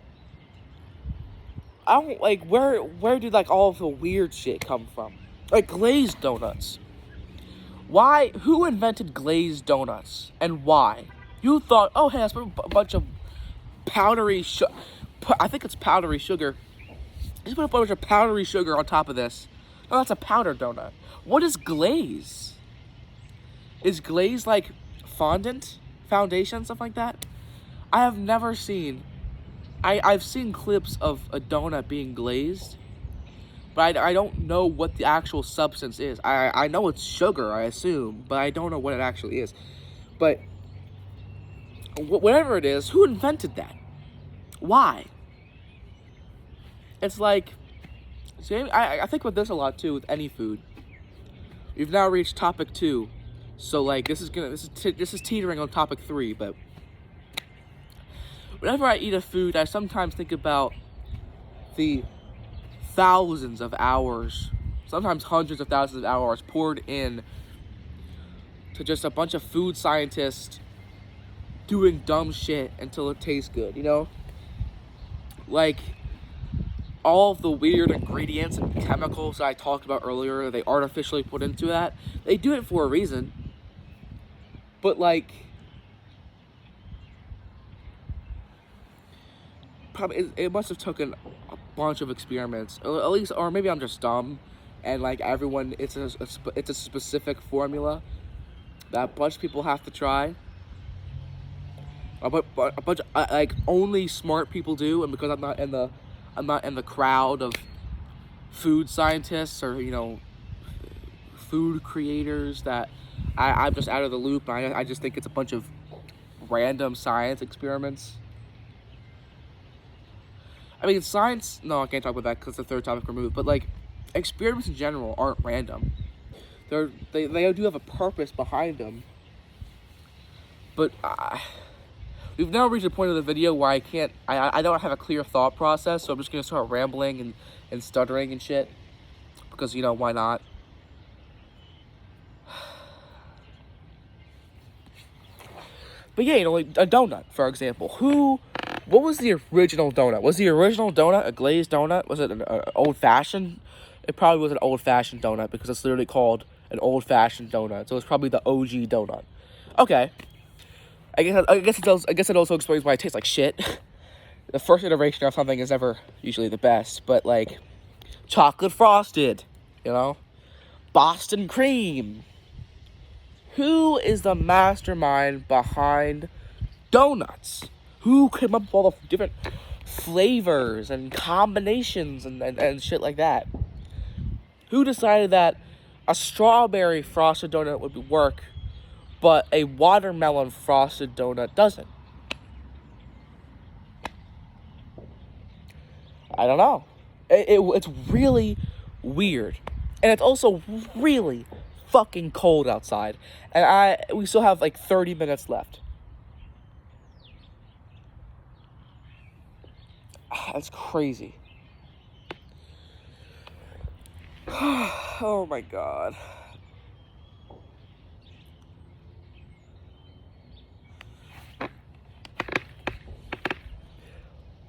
I don't, like, where did, like, all of the weird shit come from? Like, glazed donuts. Why? Who invented glazed donuts? And why? You thought, oh, hey, let's put a bunch of powdery I think it's powdery sugar. Just put a bunch of powdery sugar on top of this. Oh, that's a powder donut. What is glaze? Is glaze like fondant, foundation, stuff like that? I have never seen. I've seen clips of a donut being glazed, but I don't know what the actual substance is. I know it's sugar, I assume, but I don't know what it actually is. But whatever it is, who invented that? Why? It's like, see, I think about this a lot too with any food. We've now reached topic 2, so like this is teetering on topic 3. But whenever I eat a food, I sometimes think about the thousands of hours, sometimes hundreds of thousands of hours poured in to just a bunch of food scientists doing dumb shit until it tastes good, you know? Like, all of the weird ingredients and chemicals that I talked about earlier, they artificially put into that. They do it for a reason. But, like, probably it must have taken a bunch of experiments, at least, or maybe I'm just dumb, and like everyone, it's a specific formula that a bunch of people have to try. A bunch of, like, only smart people do, and because I'm not in the crowd of food scientists or, you know, food creators, that I'm just out of the loop. I just think it's a bunch of random science experiments. I mean, science, no, I can't talk about that because the third topic removed, but like, experiments in general aren't random. They do have a purpose behind them. But we've now reached a point of the video where I don't have a clear thought process, so I'm just going to start rambling and stuttering and shit. Because, you know, why not? But yeah, you know, like a donut, for example. What was the original donut? Was the original donut a glazed donut? Was it an old-fashioned? It probably was an old-fashioned donut because it's literally called an old-fashioned donut. So it's probably the OG donut. Okay. I guess it also explains why it tastes like shit. The first iteration of something is never usually the best, but like chocolate frosted, you know, Boston cream. Who is the mastermind behind donuts? Who came up with all the different flavors and combinations and shit like that? Who decided that a strawberry frosted donut would work, but a watermelon frosted donut doesn't? I don't know. It's really weird. And it's also really fucking cold outside. And we still have like 30 minutes left. That's crazy. Oh my god.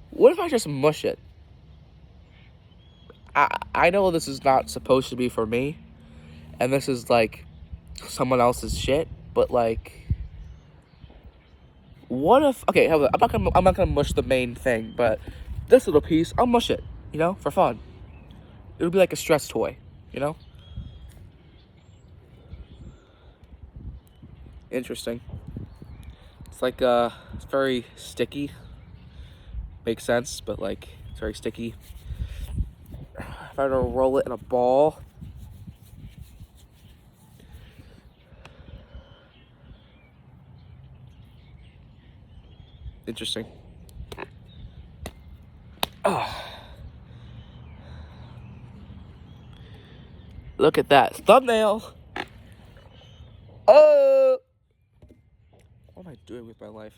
What if I just mush it? I know this is not supposed to be for me, and this is like someone else's shit, but like, what if? Okay, I'm not gonna mush the main thing, but this little piece, I'll mush it, for fun. It'll be like a stress toy, Interesting. It's like it's very sticky. Makes sense, but like it's very sticky. If I were to roll it in a ball, interesting. Look at that thumbnail. What am I doing with my life?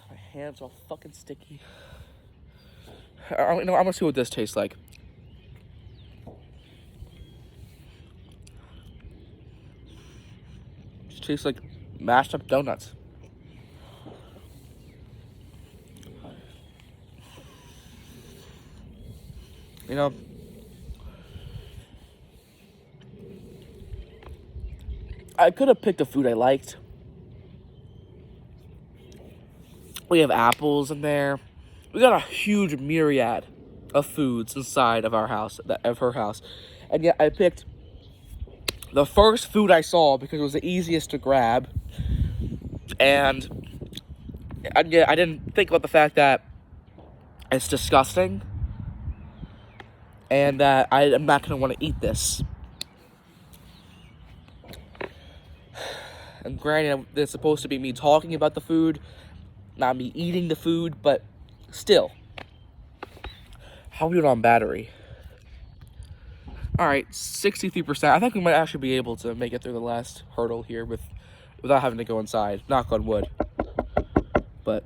My hands all fucking sticky. I'm gonna see what this tastes like. It tastes like mashed up donuts. I could have picked a food I liked. We have apples in there. We got a huge myriad of foods inside of our house, of her house. And yet I picked the first food I saw because it was the easiest to grab. And yet I didn't think about the fact that it's disgusting. And that I'm not going to want to eat this. And granted, it's supposed to be me talking about the food, not me eating the food, but still. How are we doing on battery? Alright, 63%. I think we might actually be able to make it through the last hurdle here without having to go inside. Knock on wood. But,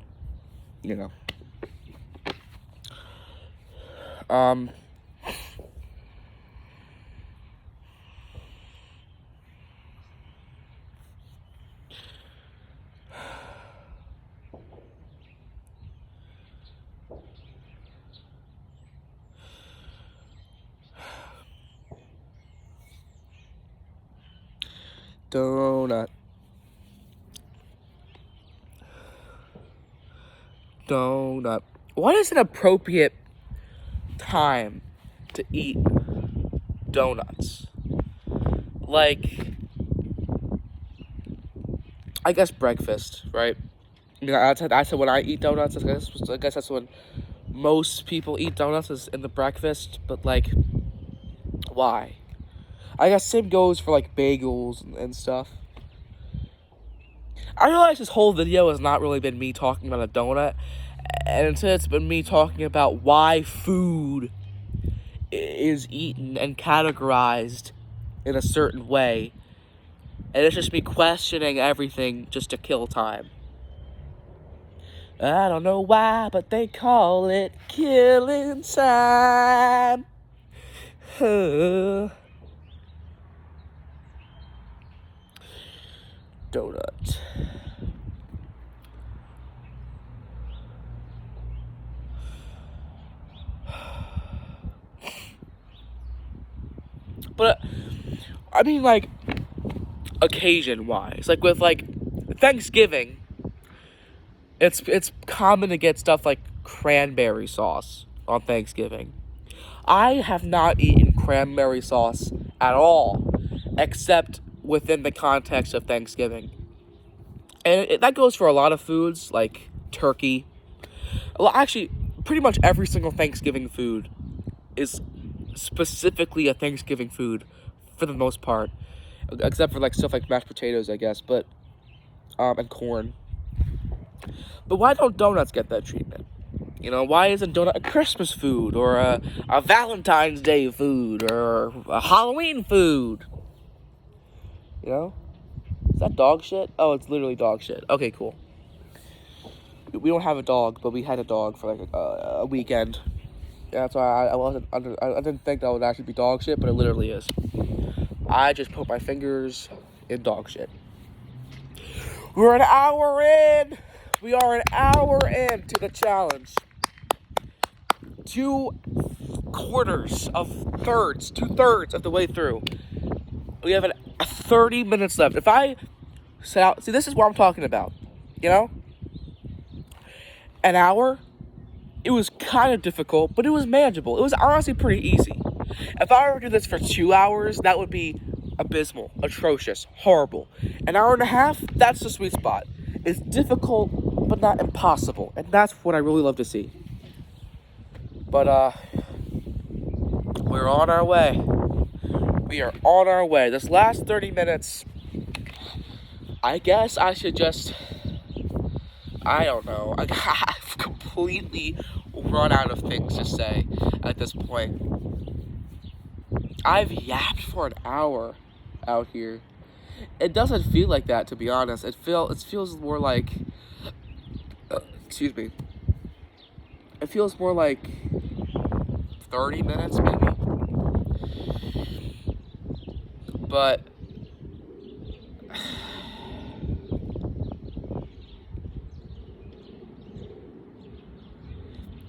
donut. What is an appropriate time to eat donuts? Like, I guess breakfast, right? I said when I eat donuts, I guess that's when most people eat donuts, is in the breakfast. But like, why? I guess same goes for like bagels and stuff. I realize this whole video has not really been me talking about a donut, and instead it's been me talking about why food is eaten and categorized in a certain way, and it's just me questioning everything just to kill time. I don't know why, but they call it killing time. Donut. But I mean, like, occasion wise, like with like Thanksgiving, it's common to get stuff like cranberry sauce on Thanksgiving. I have not eaten cranberry sauce at all, except within the context of Thanksgiving. And that goes for a lot of foods, like turkey. Well, actually, pretty much every single Thanksgiving food is specifically a Thanksgiving food for the most part, except for like stuff like mashed potatoes, I guess, but and corn. But why don't donuts get that treatment? You know, why isn't donut a Christmas food or a Valentine's Day food or a Halloween food? You know, is that dog shit? Oh, it's literally dog shit. Okay, cool. We don't have a dog, but we had a dog for like a weekend. Yeah, that's why I didn't think that would actually be dog shit, but it literally is. I just put my fingers in dog shit. We're an hour in. We are an hour in to the challenge. 2/3 of the way through. We have 30 minutes left. If I set out, see, this is what I'm talking about. You know, an hour. It was kind of difficult, but it was manageable. It was honestly pretty easy. If I were to do this for 2 hours, that would be abysmal, atrocious, horrible. An hour and a half, that's the sweet spot. It's difficult, but not impossible. And that's what I really love to see. But, we're on our way. We are on our way. This last 30 minutes, I guess I should just, I don't know. I've completely run out of things to say at this point. I've yapped for an hour out here. It doesn't feel like that, to be honest. It feels more like, excuse me. It feels more like 30 minutes, maybe. But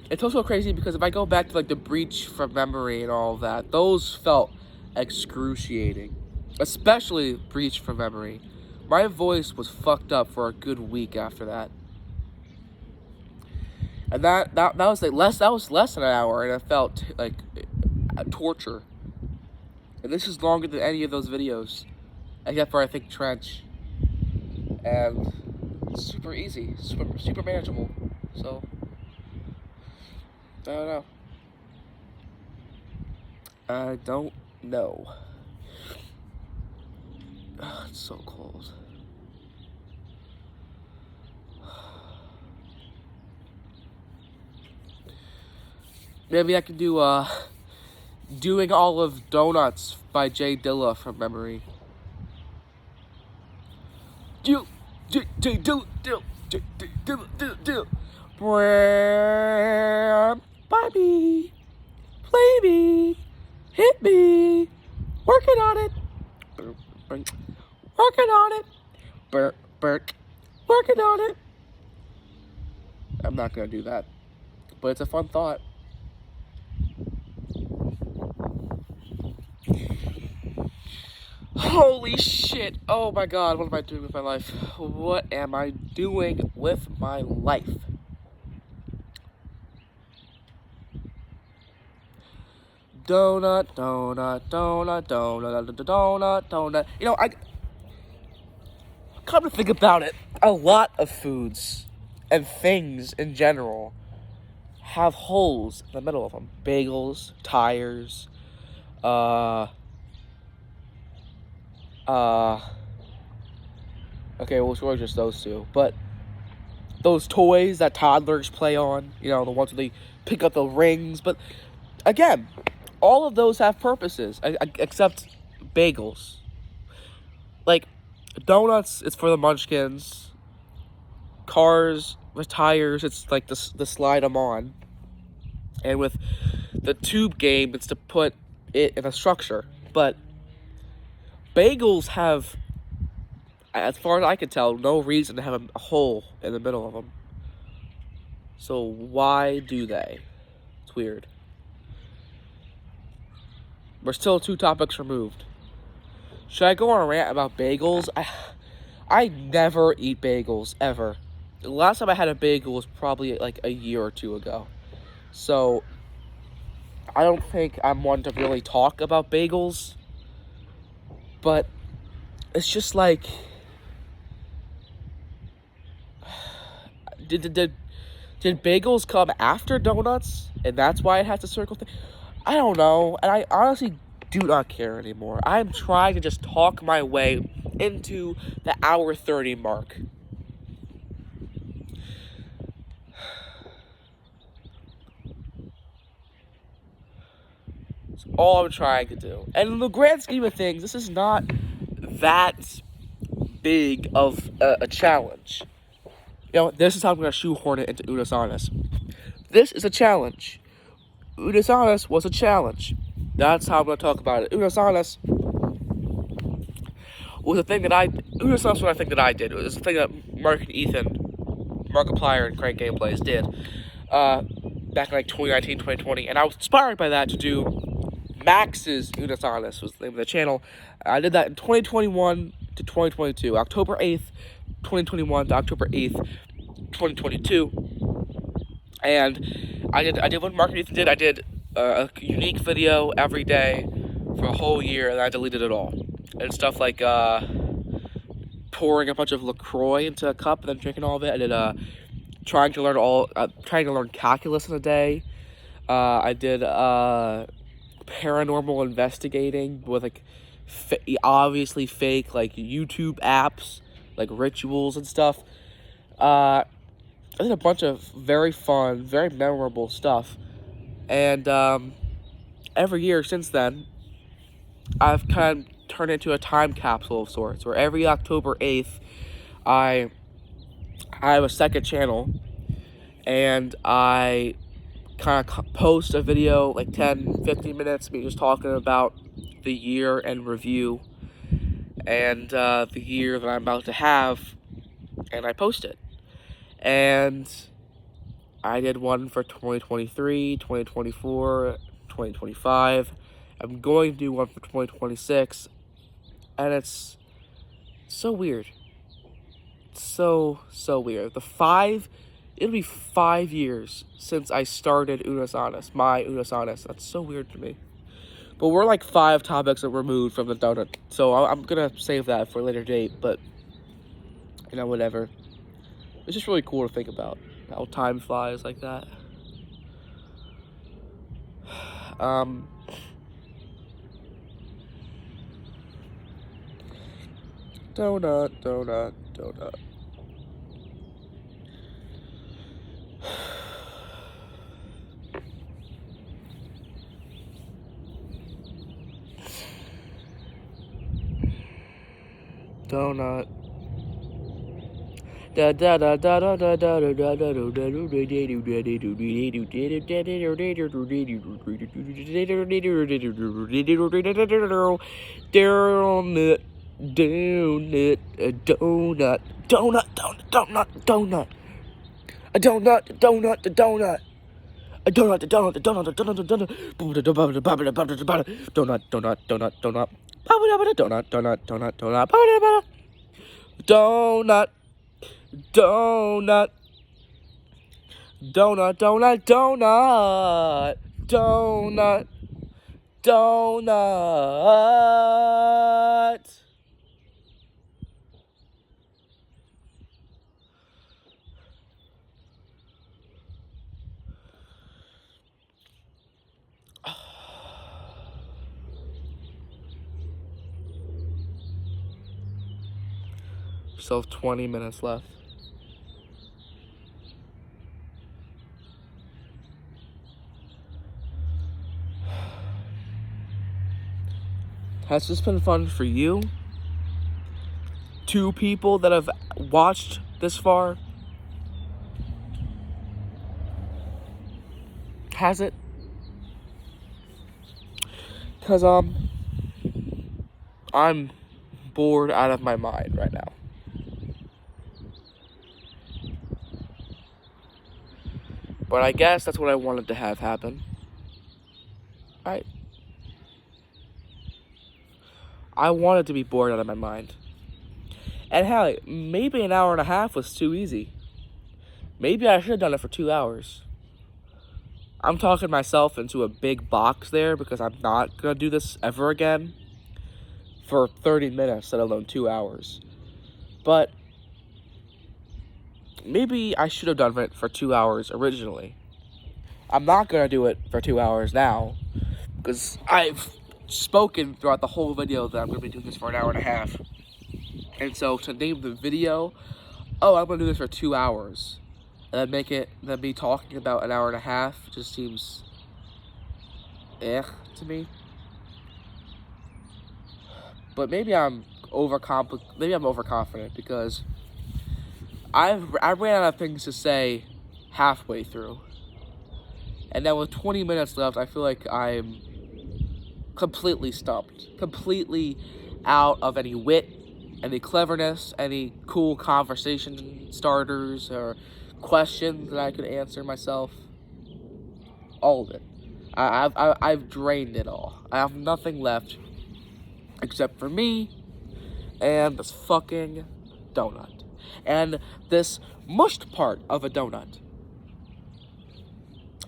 it's also crazy because if I go back to like the breach from memory and all of that, those felt excruciating. Especially breach from memory. My voice was fucked up for a good week after that. And that was like less than an hour, and it felt like torture. And this is longer than any of those videos, except for I think Trench. And it's super easy, super manageable. So I don't know. I don't know. Oh, it's so cold. Maybe I can do Doing All of Donuts by Jay Dilla from memory. Dill. Buy me, play me, hit me, working on it, working on it, working on it. I'm not gonna do that, but it's a fun thought. Holy shit. Oh my god, what am I doing with my life? What am I doing with my life? Donut. You know, I come to think about it, a lot of foods and things in general have holes in the middle of them. Bagels, tires, okay, well, it's really just those two. But those toys that toddlers play on, you know, the ones where they pick up the rings. But again, all of those have purposes, except bagels. Like, donuts, it's for the munchkins. Cars with tires, it's like the slide them on. And with the tube game, it's to put it in a structure. But bagels have, as far as I can tell, no reason to have a hole in the middle of them. So why do they? It's weird. We're still 2 topics removed. Should I go on a rant about bagels? I never eat bagels, ever. The last time I had a bagel was probably like a year or 2 ago. So I don't think I'm one to really talk about bagels. But it's just like, Did bagels come after donuts, and that's why it has a circle thing? I don't know, and I honestly do not care anymore. I'm trying to just talk my way into the hour 30 mark. That's all I'm trying to do. And in the grand scheme of things, this is not that big of a challenge. You know, this is how I'm going to shoehorn it into Unis Honest. This is a challenge. Unis Honest was a challenge. That's how I'm going to talk about it. Unis Honest was a thing that Unis Honest was a thing that I did. It was a thing that Mark and Ethan, Markiplier and Crank Gameplays did back in like 2019, 2020. And I was inspired by that to do Max's Unis Honest was the name of the channel. I did that in 2021 to 2022. October 8th, 2021 to October 8th, 2022. And I did what Mark and Ethan did. I did a unique video every day for a whole year, and I deleted it all. And stuff like pouring a bunch of LaCroix into a cup and then drinking all of it. I did trying to learn calculus in a day. I did paranormal investigating with like obviously fake like YouTube apps, like rituals and stuff. I did a bunch of very fun, very memorable stuff. And every year since then, I've kind of turned into a time capsule of sorts, where every October 8th, I have a second channel, and I kind of post a video, like 10, 15 minutes, me just talking about the year and review, and the year that I'm about to have, and I post it. And I did one for 2023, 2024, 2025. I'm going to do one for 2026. And it's so weird. So weird. It'll be 5 years since I started Unis Honest, my Unis Honest. That's so weird to me. But we're like 5 topics removed from the donut. So I'm going to save that for a later date. But, you know, whatever. It's just really cool to think about how time flies like that. Donut. Donut. Da da da da da da da da da da donut. Donut. Donut, donut, donut. Donut. Donut. So 20 minutes left. Has this been fun for you? 2 people that have watched this far? Has it? Because, I'm bored out of my mind right now. But I guess that's what I wanted to have happen. I wanted to be bored out of my mind. And hell, maybe an hour and a half was too easy. Maybe I should have done it for 2 hours. I'm talking myself into a big box there because I'm not going to do this ever again for 30 minutes, let alone 2 hours. But maybe I should have done it for 2 hours originally. I'm not going to do it for 2 hours now, because I've spoken throughout the whole video that I'm going to be doing this for an hour and a half. And so to name the video, oh, I'm going to do this for 2 hours, and then me talking about an hour and a half just seems to me. But maybe I'm overconfident, because I ran out of things to say halfway through. And then with 20 minutes left, I feel like I'm completely stumped. Completely out of any wit, any cleverness, any cool conversation starters or questions that I could answer myself. All of it. I've drained it all. I have nothing left except for me and this fucking donut. And this mushed part of a donut.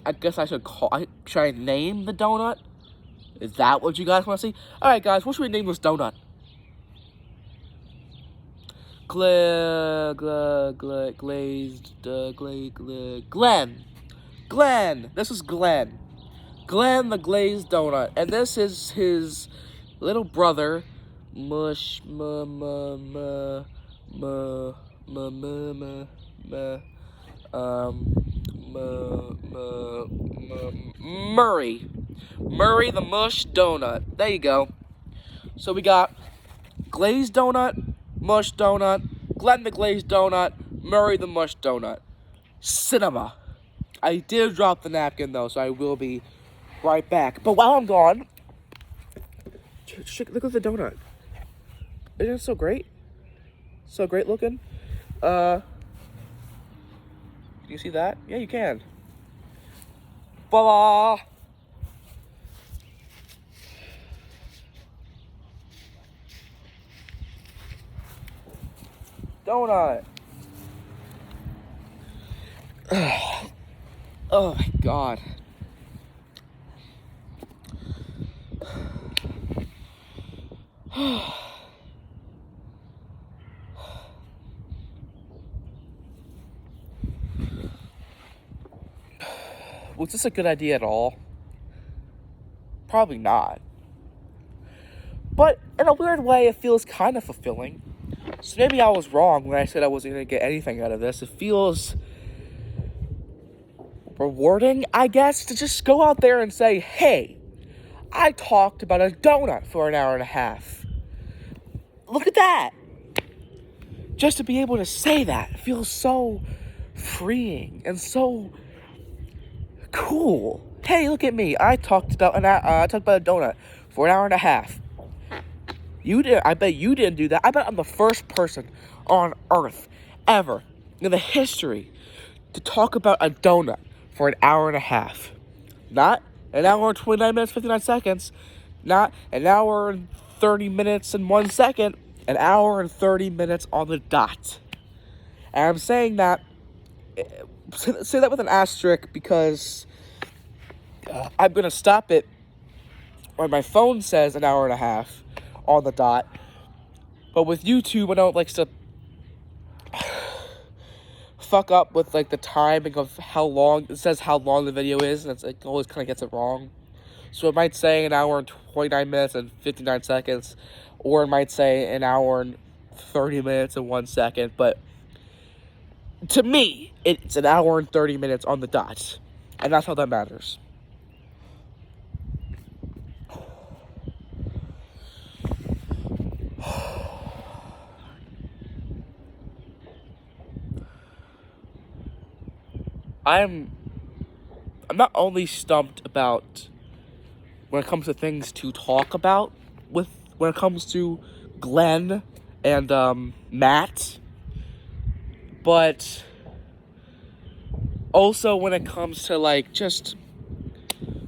I guess should I name the donut? Is that what you guys want to see? Alright guys, what should we name this donut? Glenn. This is Glenn. Glenn the glazed donut. And this is his little brother, Murray the mush donut. There you go. So we got glazed donut, mush donut, Glenn the glazed donut, Murray the mush donut. Cinema. I did drop the napkin though, so I will be right back. But while I'm gone, look at the donut. Isn't it so great? So great looking. Can you see that? Yeah, you can. Voila! Donut. Oh my god. Was this a good idea at all? Probably not. But in a weird way, it feels kind of fulfilling. So maybe I was wrong when I said I wasn't going to get anything out of this. It feels rewarding, I guess, to just go out there and say, hey, I talked about a donut for an hour and a half. Look at that. Just to be able to say that feels so freeing and so cool. Hey, look at me. I talked about a donut for an hour and a half. You did. I bet you didn't do that. I bet I'm the first person on Earth ever in the history to talk about a donut for an hour and a half. Not an hour and 29 minutes, 59 seconds. Not an hour and 30 minutes and 1 second. An hour and 30 minutes on the dot. And I'm saying that, say that with an asterisk, because I'm going to stop it when my phone says an hour and a half on the dot. But with YouTube, I don't like to fuck up with like the timing of how long it says how long the video is, and it always kind of gets it wrong. So it might say an hour and 29 minutes and 59 seconds, or it might say an hour and 30 minutes and 1 second. But to me, it's an hour and 30 minutes on the dot, and that's how that matters. I'm not only stumped about when it comes to things to talk about when it comes to Glenn and Matt, but also when it comes to like just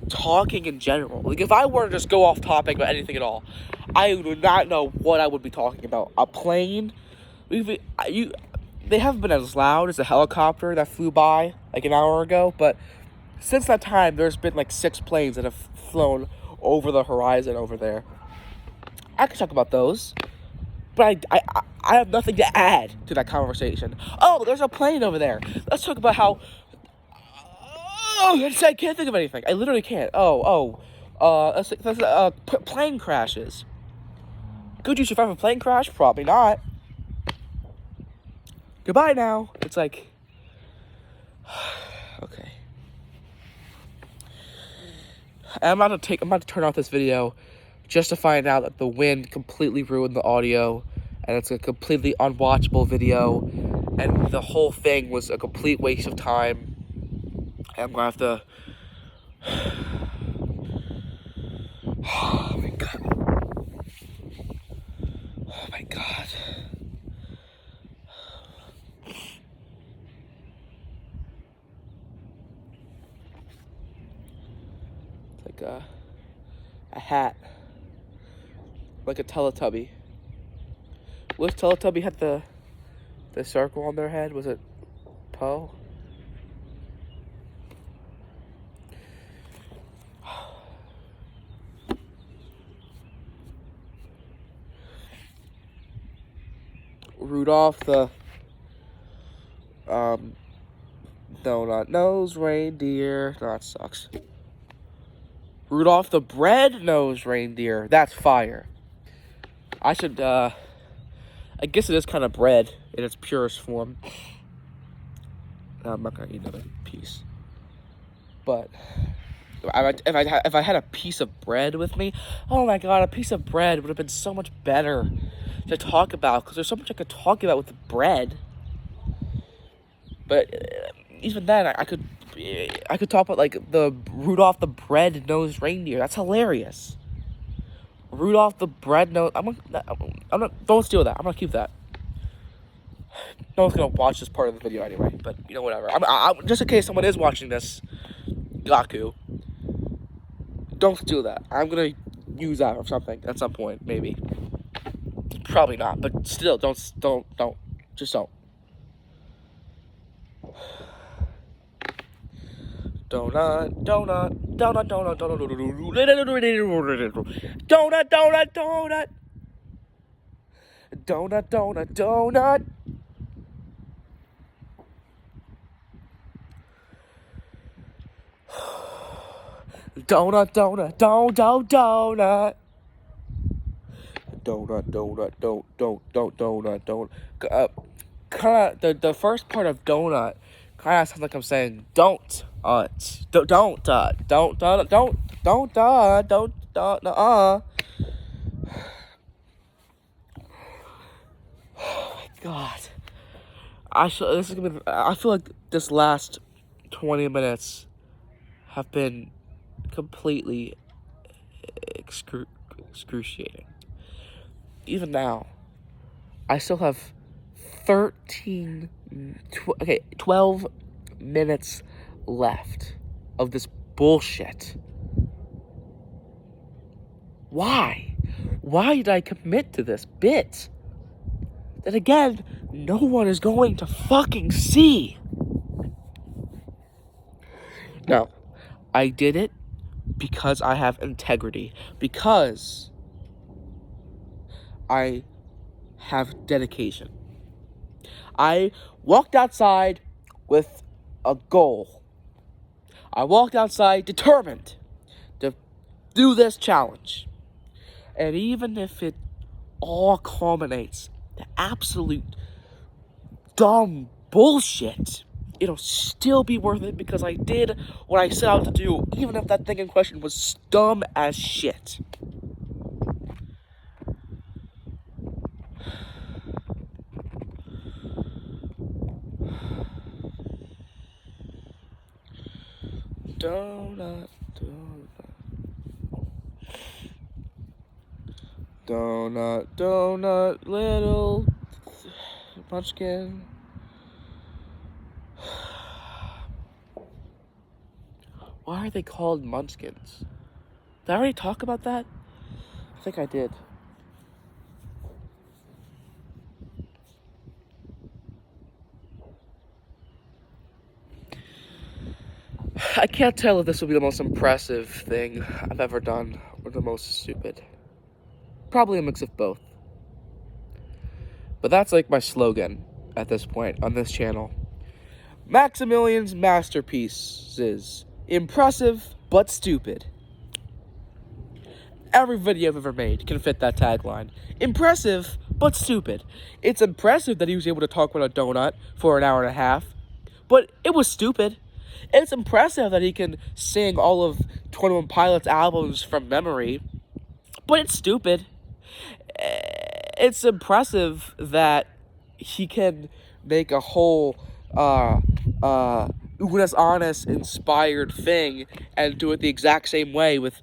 talking in general. Like if I were to just go off topic about anything at all, I would not know what I would be talking about. A plane? They haven't been as loud as a helicopter that flew by like an hour ago, but since that time, there's been like 6 planes that have flown over the horizon over there. I could talk about those. but I have nothing to add to that conversation. Oh, there's a plane over there. Let's talk about how. Oh, I can't think of anything. I literally can't. Plane crashes. Could you survive a plane crash? Probably not. Goodbye now. It's like, okay. I'm about to turn off this video just to find out that the wind completely ruined the audio, and it's a completely unwatchable video, and the whole thing was a complete waste of time. I'm gonna have to. Oh my god. Oh my god. It's like a hat. Like a Teletubby. Which Teletubby had the circle on their head? Was it Poe? Rudolph the donut nose reindeer. No, that sucks. Rudolph the bread-nosed reindeer. That's fire. I should, I guess it is kind of bread in its purest form. I'm not gonna eat another piece. But if I had a piece of bread with me, oh my god, a piece of bread would have been so much better to talk about, because there's so much I could talk about with bread. But even then, I could talk about like the Rudolph the bread-nosed reindeer. That's hilarious. Rudolph the bread-nosed. I'm not. Don't steal that. I'm gonna keep that. No one's gonna watch this part of the video anyway. But you know, whatever. Just in case someone is watching this, Gaku. Don't steal that. I'm gonna use that or something at some point, maybe. Probably not, but still, don't. Just don't. Donut, donut, donut, donut, donut, donut, donut, donut, donut, donut, donut, donut. Donut, donut, donut, donut. Donut, donut, donut, donut. Kind of the first part of donut kind of sounds like I'm saying don't Oh my god. I feel like this last 20 minutes have been completely excruciating. Even now, I still have 12 minutes left of this bullshit. Why? Why did I commit to this bit that, again, no one is going to fucking see? No, I did it because I have integrity, because I have dedication. I walked outside with a goal. I walked outside determined to do this challenge. And even if it all culminates to absolute dumb bullshit, it'll still be worth it, because I did what I set out to do, even if that thing in question was dumb as shit. Donut, donut, donut, donut, little munchkin. Why are they called munchkins? Did I already talk about that? I think I did. I can't tell if this will be the most impressive thing I've ever done or the most stupid. Probably a mix of both. But that's like my slogan at this point on this channel. Maximilian's masterpieces. Impressive, but stupid. Every video I've ever made can fit that tagline. Impressive, but stupid. It's impressive that he was able to talk about a donut for an hour and a half, but it was stupid. It's impressive that he can sing all of 21 Pilots albums from memory, but it's stupid. It's impressive that he can make a whole Unas Honest inspired thing and do it the exact same way with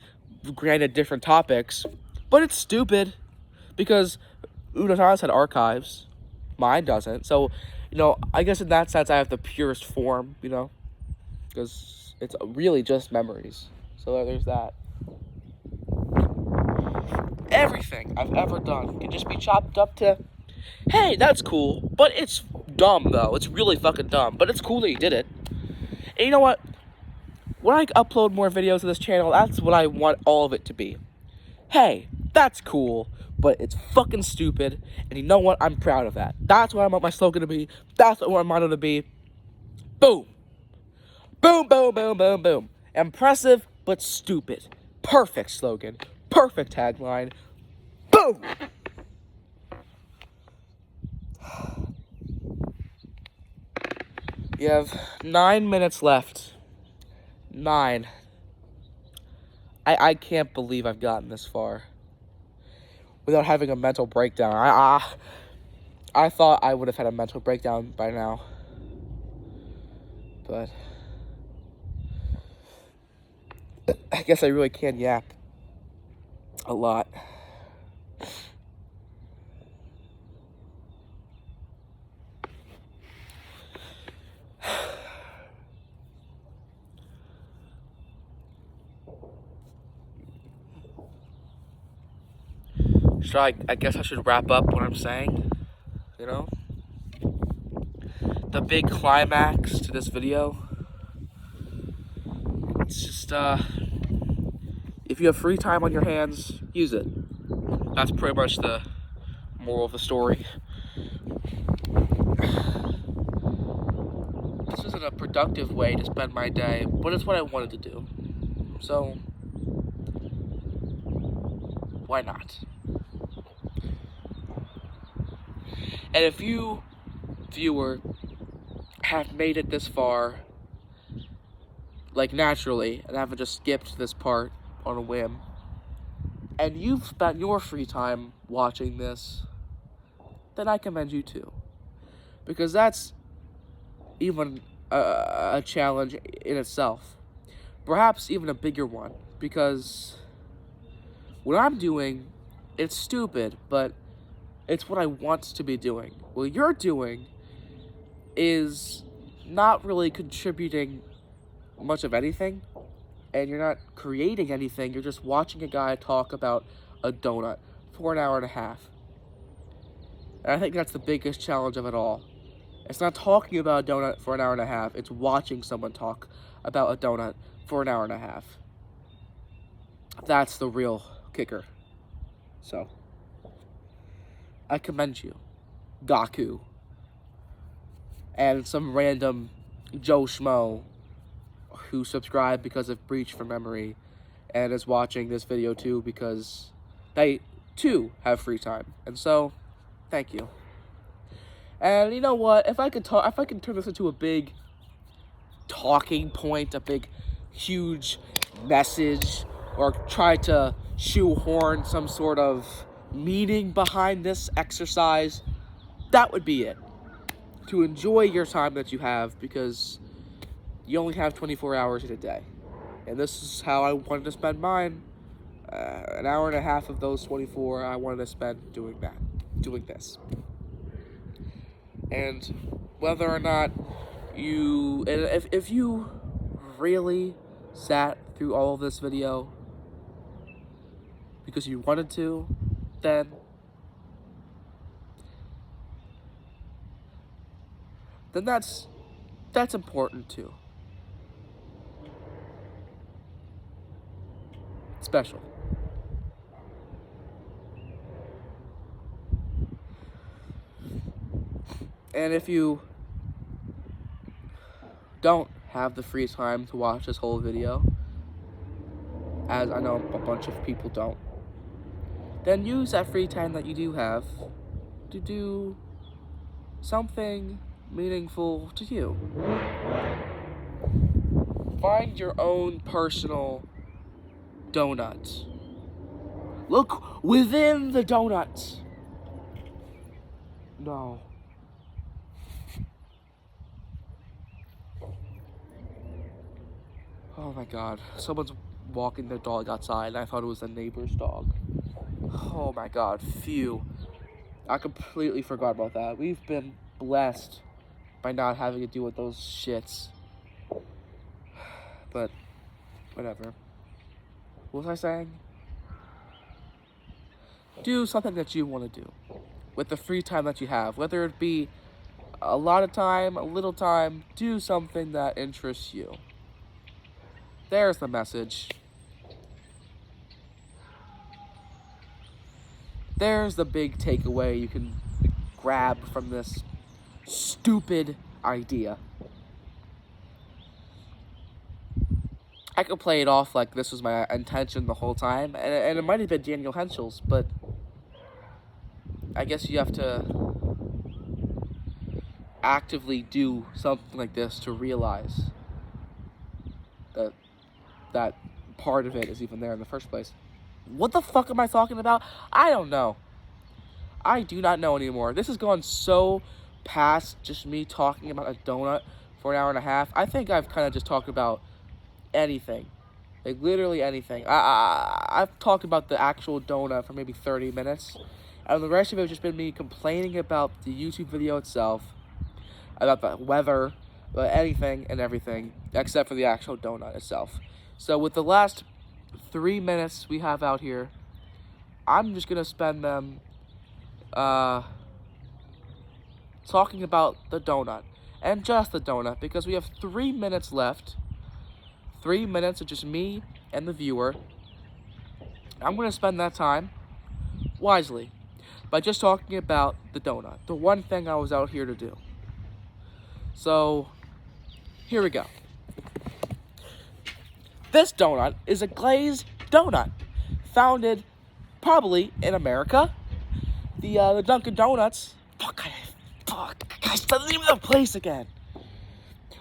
granted different topics, but it's stupid because Unas Honest had archives. Mine doesn't. So, I guess in that sense I have the purest form, because it's really just memories. So there's that. Everything I've ever done can just be chopped up to, hey, that's cool, but it's dumb, though. It's really fucking dumb, but it's cool that you did it. And you know what? When I upload more videos to this channel, that's what I want all of it to be. Hey, that's cool, but it's fucking stupid, and you know what? I'm proud of that. That's what I want my slogan to be. That's what I want my motto to be. Boom. Boom, boom, boom, boom, boom. Impressive, but stupid. Perfect slogan. Perfect tagline. Boom! You have 9 minutes left. 9. I can't believe I've gotten this far without having a mental breakdown. I thought I would have had a mental breakdown by now. But I guess I really can yap a lot. So I guess I should wrap up what I'm saying, The big climax to this video. It's just, if you have free time on your hands, use it. That's pretty much the moral of the story. This isn't a productive way to spend my day, but it's what I wanted to do. So, why not? And if you, viewer, have made it this far, like naturally, and haven't just skipped this part on a whim, and you've spent your free time watching this, then I commend you too. Because that's even a challenge in itself. Perhaps even a bigger one, because what I'm doing, it's stupid, but it's what I want to be doing. What you're doing is not really contributing much of anything, and you're not creating anything. You're just watching a guy talk about a donut for an hour and a half. And I think that's the biggest challenge of it all. It's not talking about a donut for an hour and a half. It's watching someone talk about a donut for an hour and a half. That's the real kicker. So, I commend you, Gaku, and some random Joe Schmo who subscribed because of Breach for Memory and is watching this video too because they too have free time. And so, thank you. And you know what? If I could turn this into a big talking point, a big, huge message, or try to shoehorn some sort of meaning behind this exercise, that would be it. To enjoy your time that you have, because you only have 24 hours in a day. And this is how I wanted to spend mine. An hour and a half of those 24 I wanted to spend doing this. And whether or not if you really sat through all of this video because you wanted to, then that's important too. Special. And if you don't have the free time to watch this whole video, as I know a bunch of people don't, then use that free time that you do have to do something meaningful to you. Find your own personal donut. Look within the donut. No. Oh my god. Someone's walking their dog outside and I thought it was the neighbor's dog. Oh my god. Phew. I completely forgot about that. We've been blessed by not having to deal with those shits. But, whatever. What was I saying? Do something that you want to do with the free time that you have. Whether it be a lot of time, a little time, do something that interests you. There's the message. There's the big takeaway you can grab from this stupid idea. I could play it off like this was my intention the whole time, and it might have been Daniel Henschel's, but I guess you have to actively do something like this to realize that that part of it is even there in the first place. What the fuck am I talking about? I don't know. I do not know anymore. This has gone so past just me talking about a donut for an hour and a half. I think I've kind of just talked about anything. Like, literally anything. I've talked about the actual donut for maybe 30 minutes. And the rest of it has just been me complaining about the YouTube video itself, about the weather, about anything and everything, except for the actual donut itself. So with the last 3 minutes we have out here, I'm just going to spend them talking about the donut. And just the donut, because we have 3 minutes left. 3 minutes of just me and the viewer. I'm going to spend that time wisely by just talking about the donut. The one thing I was out here to do. So, here we go. This donut is a glazed donut, founded probably in America. The Dunkin' Donuts. Fuck, guys, the name of the place again.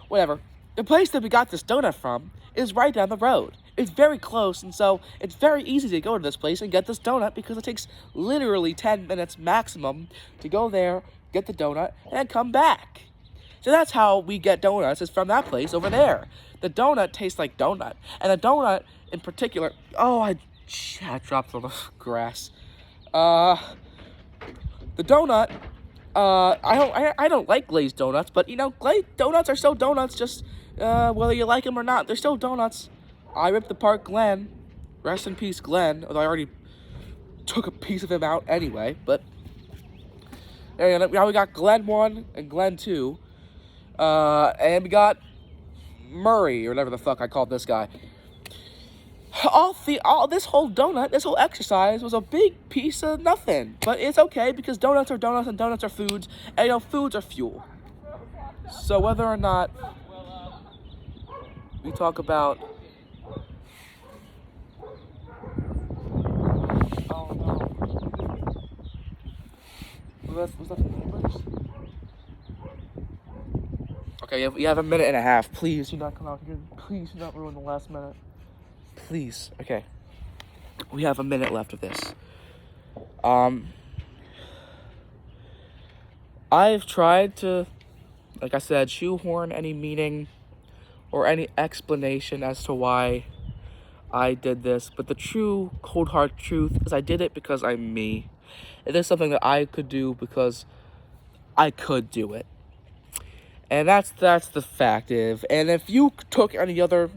Whatever. The place that we got this donut from is right down the road. It's very close, and so it's very easy to go to this place and get this donut because it takes literally 10 minutes maximum to go there, get the donut, and come back. So that's how we get donuts, is from that place over there. The donut tastes like donut, and the donut in particular, I dropped on the grass. The donut, I don't like glazed donuts, but you know, glazed donuts are still donuts, just whether you like them or not, they're still donuts. I ripped apart Glenn. Rest in peace, Glenn. Although I already took a piece of him out anyway. But now we got Glenn 1 and Glenn 2. And we got Murray, or whatever the fuck I called this guy. This whole donut, this whole exercise was a big piece of nothing. But it's okay, because donuts are donuts and donuts are foods. And you know, foods are fuel. So whether or not we talk about... Oh no. Was that the neighbors? Okay, you have a minute and a half. Please do not come out here. Please do not ruin the last minute. Please. Okay. We have a minute left of this. I've tried to, like I said, shoehorn any meaning or any explanation as to why I did this, but the true cold hard truth is I did it because I'm me. It is something that I could do because I could do it. And that's the fact. And if you took any other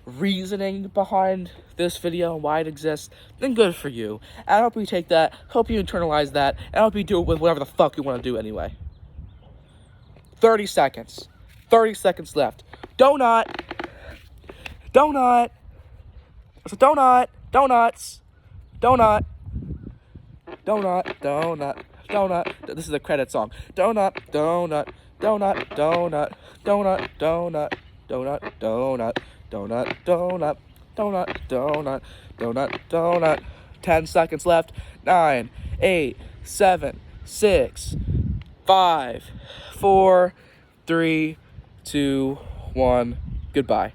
reasoning behind this video and why it exists, then good for you. And I hope you take that, hope you internalize that, and I hope you do it with whatever the fuck you want to do anyway. 30 seconds. 30 seconds left. Donut. It's a donut. Donuts. Donut. donut. This is a credit song. Donut, donut, donut, donut, donut, donut, donut, donut, donut, donut, donut, donut, donut, donut. 10 seconds left. 9, 8, 7, 6, 5, 4, 3, 2, 1. Goodbye.